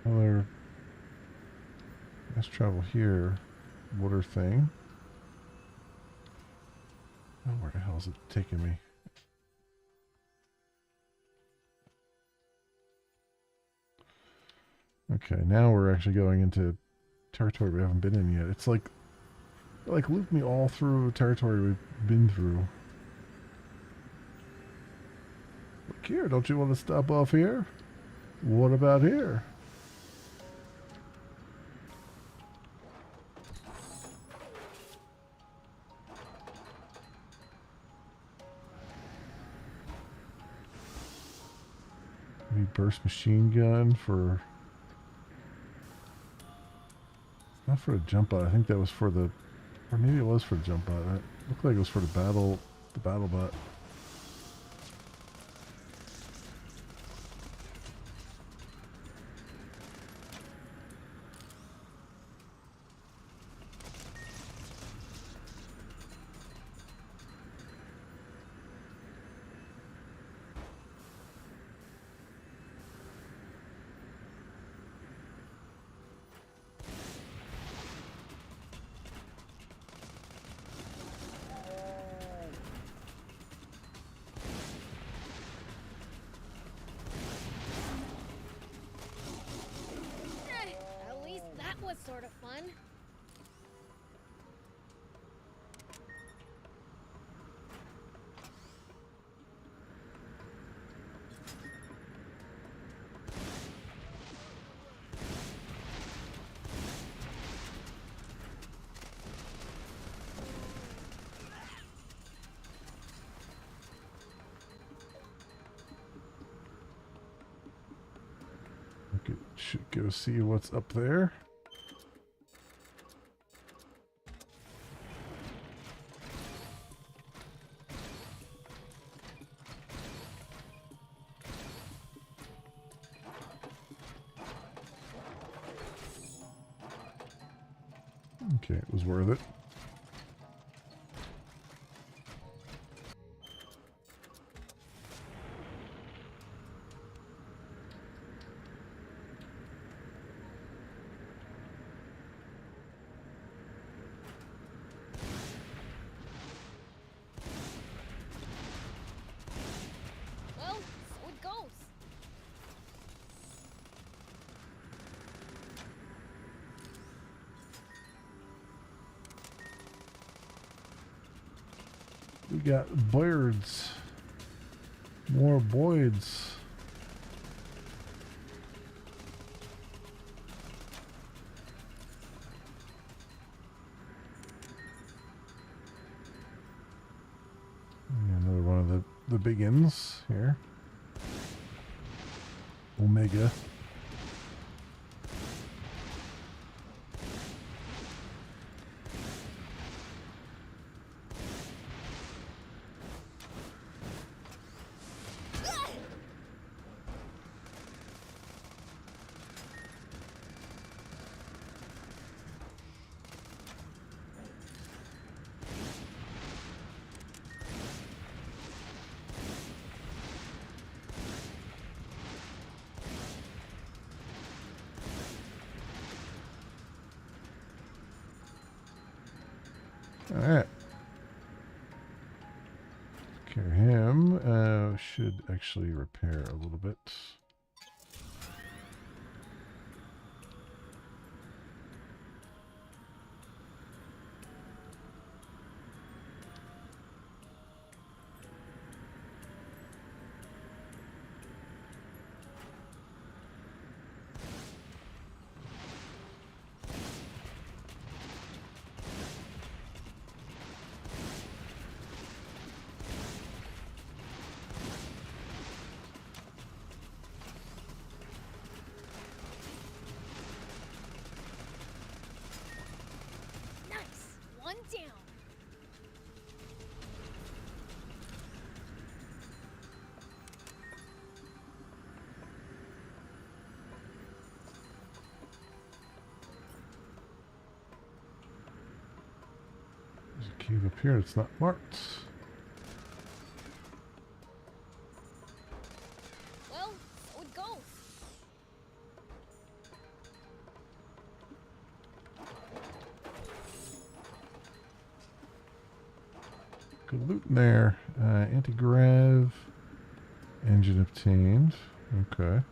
Another fast travel here, water thing. Oh, where the hell is it taking me? Okay, now we're actually going into territory we haven't been in yet. It's like loop me all through territory we've been through. Look here, don't you want to stop off here? What about here? Burst machine gun for, not for the jump bot. I think that was for the, or maybe it was for the jump bot. It looked like it was for the battle bot. was sort of fun. Should go see what's up there. Okay, it was worth it. Well, so it goes. We got birds. More Boyds. Another one of the biggins here. Omega. Alright. Cure him. Should actually repair a little bit. Nice. One down. There's a cave up here. It's not marked. Well, so it goes. Good loot in there. Anti-grav. Engine obtained. Okay.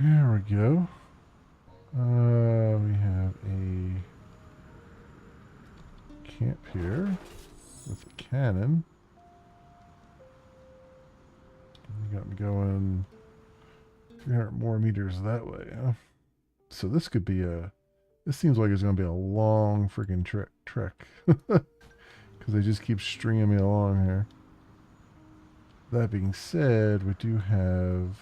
There we go. We have a camp here with a cannon. We got me going 300 more meters that way, huh? So this could be a... This seems like it's going to be a long freaking trek. Because they just keep stringing me along here. That being said, we do have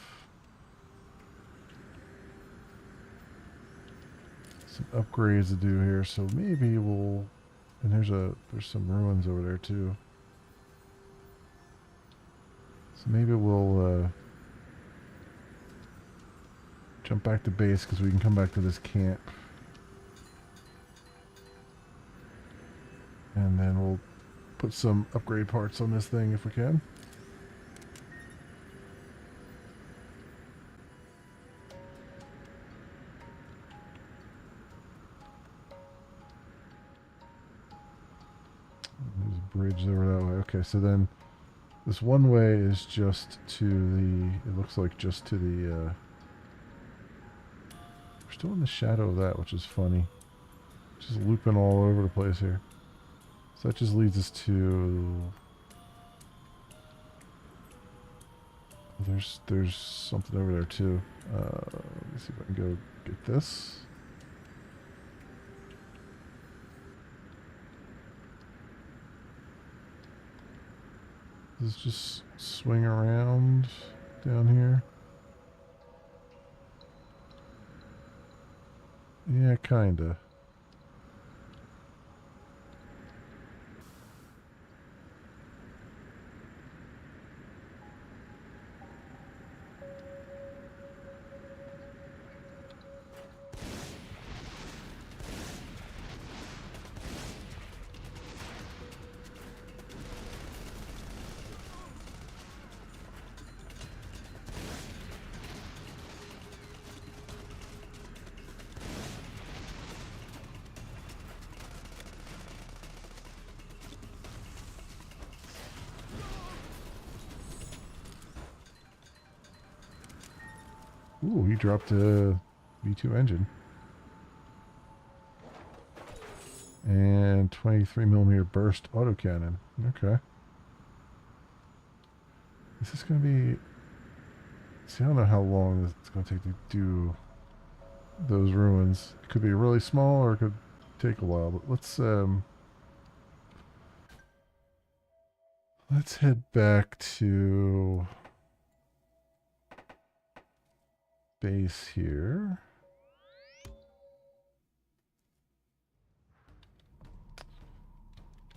some upgrades to do here, so maybe we'll... And there's some ruins over there too. So maybe we'll jump back to base because we can come back to this camp. And then we'll put some upgrade parts on this thing if we can. bridge over that way. Okay, so then this one way is just to the... It looks like just to the... we're still in the shadow of that, which is funny. Just looping all over the place here. So that just leads us to... There's something over there too. Let me see if I can go get this. Does this just swing around down here? Yeah, kinda. Ooh, he dropped a V2 engine. And 23mm burst autocannon. Okay. Is this going to be... See, I don't know how long it's going to take to do those ruins. It could be really small or it could take a while, but let's head back to base here.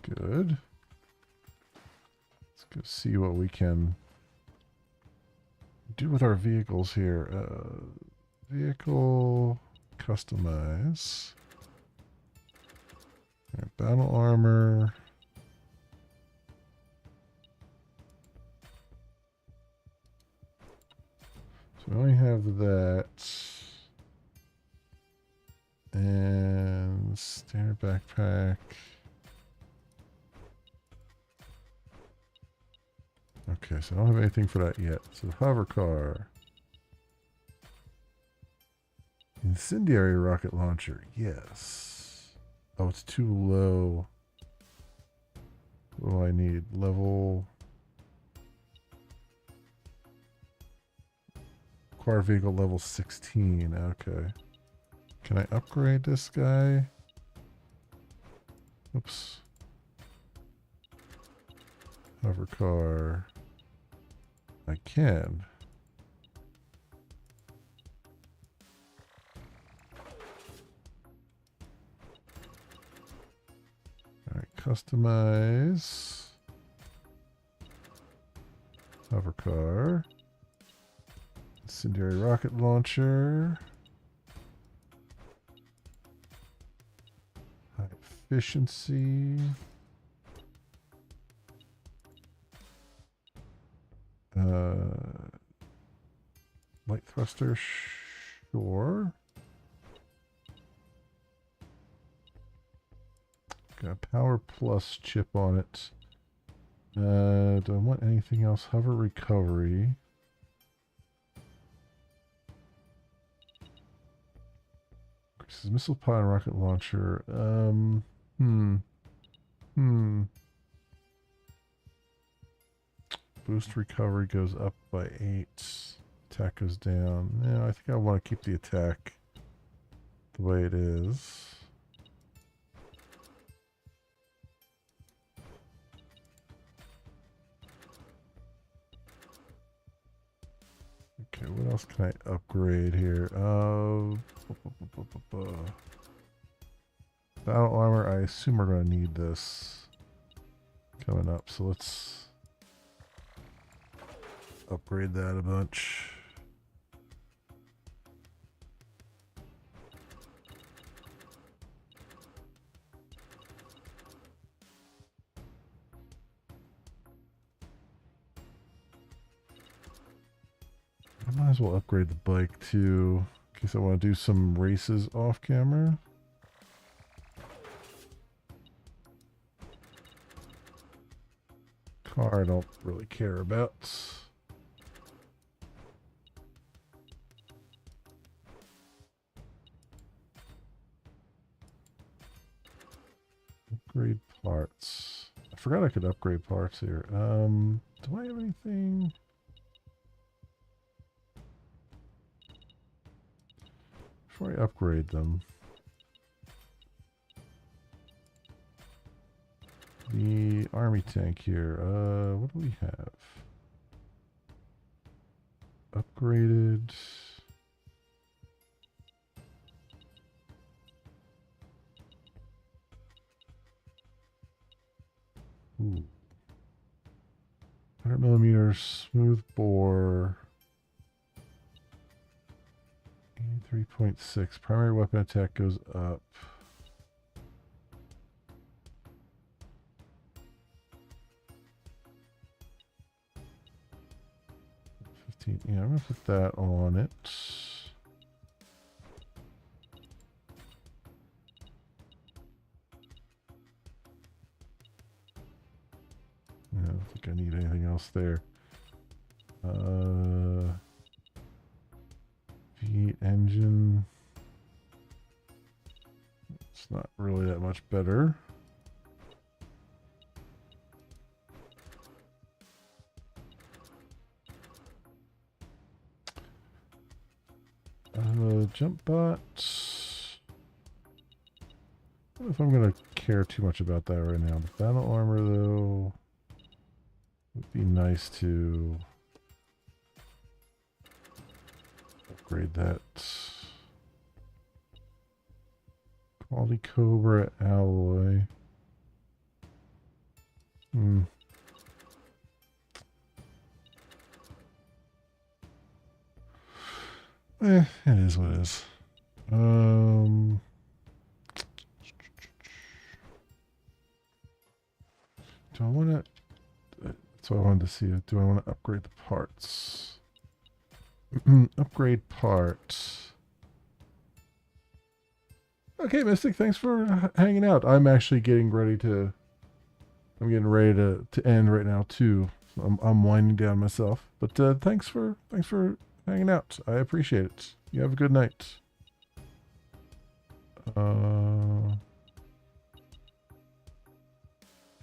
Good. Let's go see what we can do with our vehicles here. Vehicle customize. Right, battle armor. So we only have that. And standard backpack. Okay, so I don't have anything for that yet. So hover car. Incendiary rocket launcher. Yes. Oh, it's too low. What do I need? Level... Acquire vehicle level 16. Okay. Can I upgrade this guy? Oops. Hover car. I can. Alright, customize. Hover car. Incendiary rocket launcher. High efficiency. Light thruster, sure. Got a power plus chip on it. Do I want anything else? Hover recovery. This is missile pod and rocket launcher. Boost recovery goes up by 8. Attack goes down. Yeah, I think I want to keep the attack the way it is. Okay, what else can I upgrade here? Battle armor, I assume we're going to need this coming up, so let's upgrade that a bunch. I might as well upgrade the bike too, in case I want to do some races off camera. car I don't really care about. Upgrade parts. I forgot I could upgrade parts here. Do I have anything? Before I upgrade them. The army tank here. What do we have? Upgraded. Ooh. 100 millimeter smooth bore. 83.6. Primary weapon attack goes up. 15. Yeah, I'm going to put that on it. I don't think I need anything else there. V8 engine. It's not really that much better. Jump bots. I don't know if I'm going to care too much about that right now. The battle armor, though, would be nice to upgrade that. Quality Cobra alloy. It is what it is. Do I want to... That's what I wanted to see. Do I want to upgrade the parts? Upgrade parts. Okay, Mystic, thanks for hanging out. I'm actually getting ready to... I'm getting ready to end right now, too. I'm winding down myself. But thanks for hanging out. I appreciate it. You have a good night. I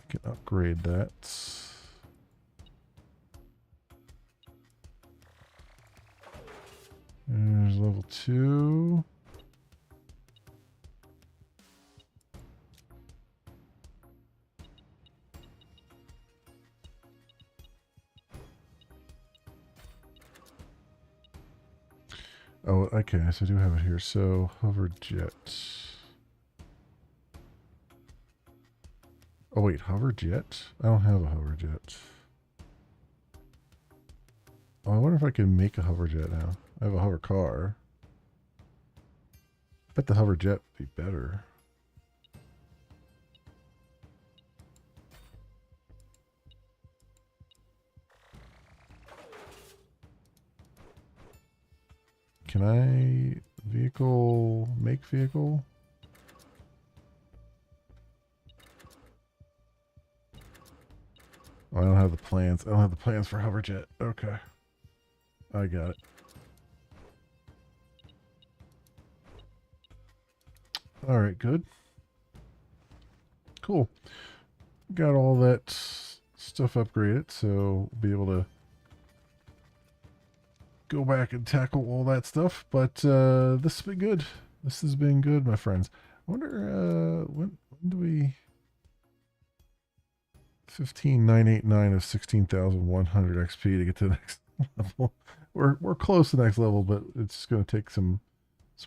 can upgrade that. There's level 2. Oh, okay, so I do have it here. So, hover jet. Oh, wait, hover jet? I don't have a hover jet. Oh, I wonder if I can make a hover jet now. I have a hover car. I bet the hover jet would be better. Can I make vehicle? Oh, I don't have the plans. I don't have the plans for hoverjet. Okay. I got it. All right, good. Cool. Got all that stuff upgraded, so we'll be able to go back and tackle all that stuff. But this has been good. This has been good, my friends. I wonder when do we 15,989 of 16,100 XP to get to the next level. We're close to the next level, but it's just going to take some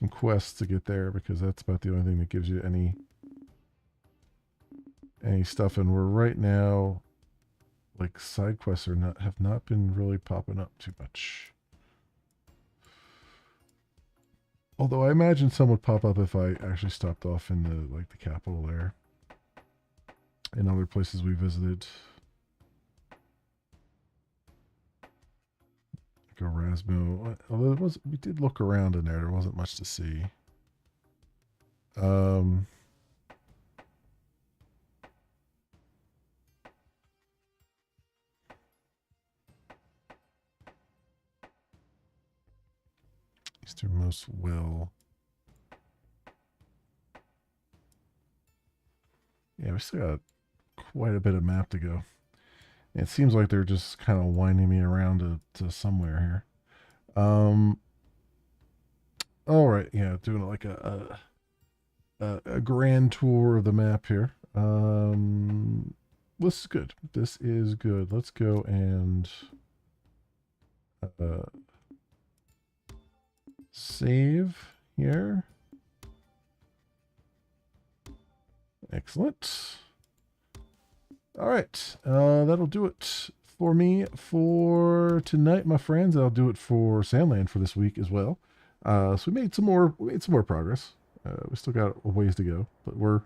quests to get there, because that's about the only thing that gives you any stuff. And we're right now, like, side quests have not been really popping up too much. Although I imagine some would pop up if I actually stopped off in the capital there. And other places we visited. Like Erasmo. Although we did look around in there. There wasn't much to see. Easternmost well. Yeah, we still got quite a bit of map to go. It seems like they're just kind of winding me around to somewhere here. All right, yeah, doing like a grand tour of the map here. This is good. This is good. Let's go and save here. Excellent. All right, that'll do it for me for tonight, my friends. I'll do it for Sandland for this week as well. So we made some more progress. We still got a ways to go, but we're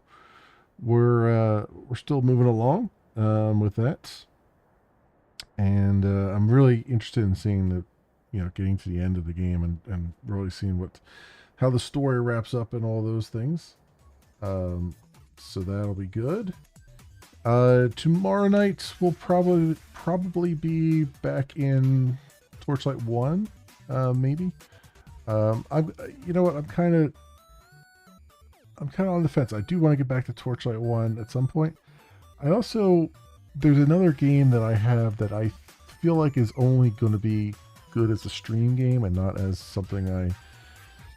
still moving along with that. And I'm really interested in seeing the, getting to the end of the game and really seeing how the story wraps up and all those things. So that'll be good. Tomorrow night we'll probably be back in Torchlight 1, maybe. You know what? I'm kind of on the fence. I do want to get back to Torchlight 1 at some point. There's another game that I have that I feel like is only going to be good as a stream game and not as something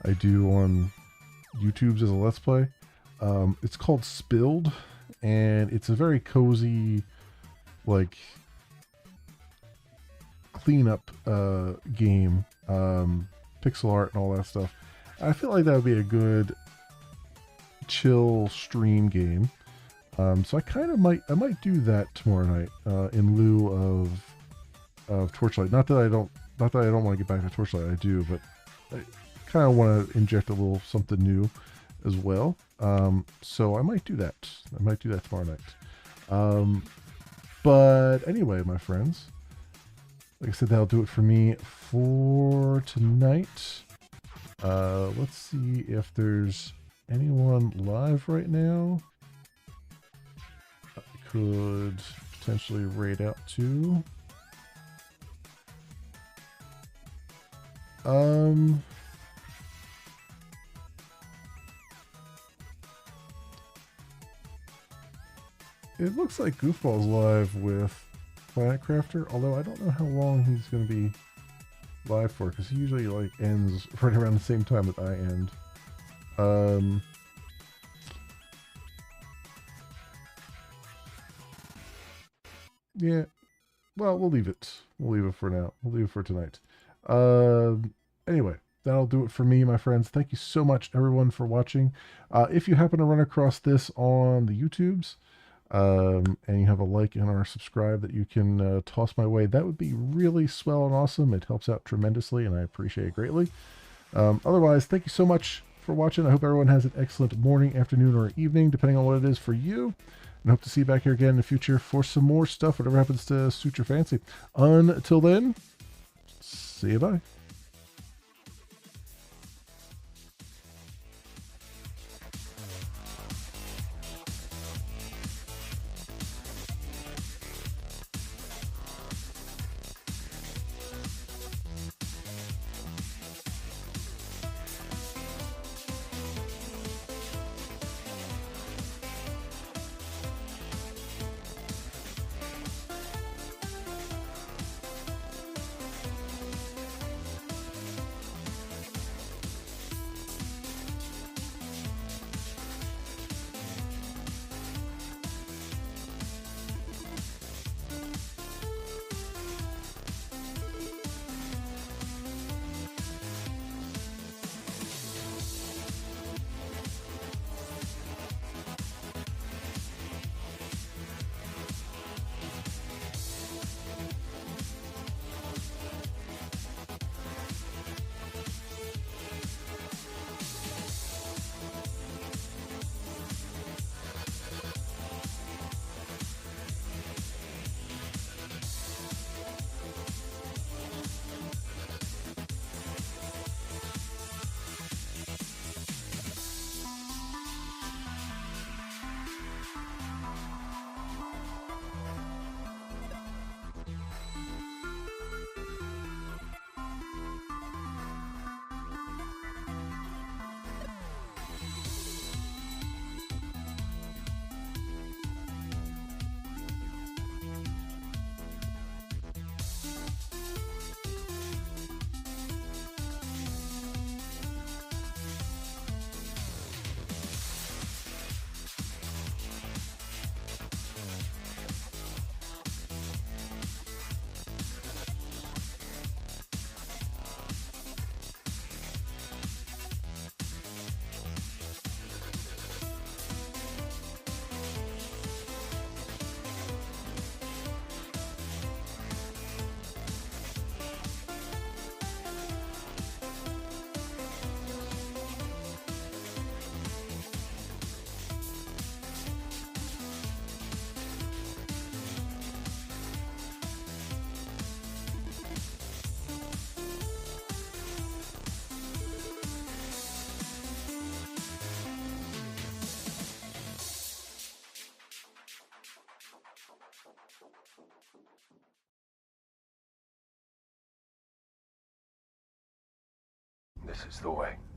I do on YouTube's as a Let's Play. It's called Spilled, and it's a very cozy, like, cleanup game, pixel art and all that stuff. I feel like that would be a good chill stream game. So I might do that tomorrow night in lieu of Torchlight. Not that I don't want to get back to Torchlight. I do, but I kind of want to inject a little something new as well. So I might do that. I might do that tomorrow night. But anyway, my friends, like I said, that'll do it for me for tonight. Let's see if there's anyone live right now I could potentially raid out to. It looks like Goofball's live with Planet Crafter, although I don't know how long he's going to be live for, because he usually like ends right around the same time that I end. Yeah, well, we'll leave it. We'll leave it for now. We'll leave it for tonight. Anyway, that'll do it for me, my friends. Thank you so much, everyone, for watching. If you happen to run across this on the YouTubes, and you have a like and or subscribe that you can toss my way, that would be really swell and awesome. It helps out tremendously, and I appreciate it greatly. Otherwise, thank you so much for watching. I hope everyone has an excellent morning, afternoon, or evening, depending on what it is for you. And hope to see you back here again in the future for some more stuff, whatever happens to suit your fancy. Until then, see you, bye. This is the way.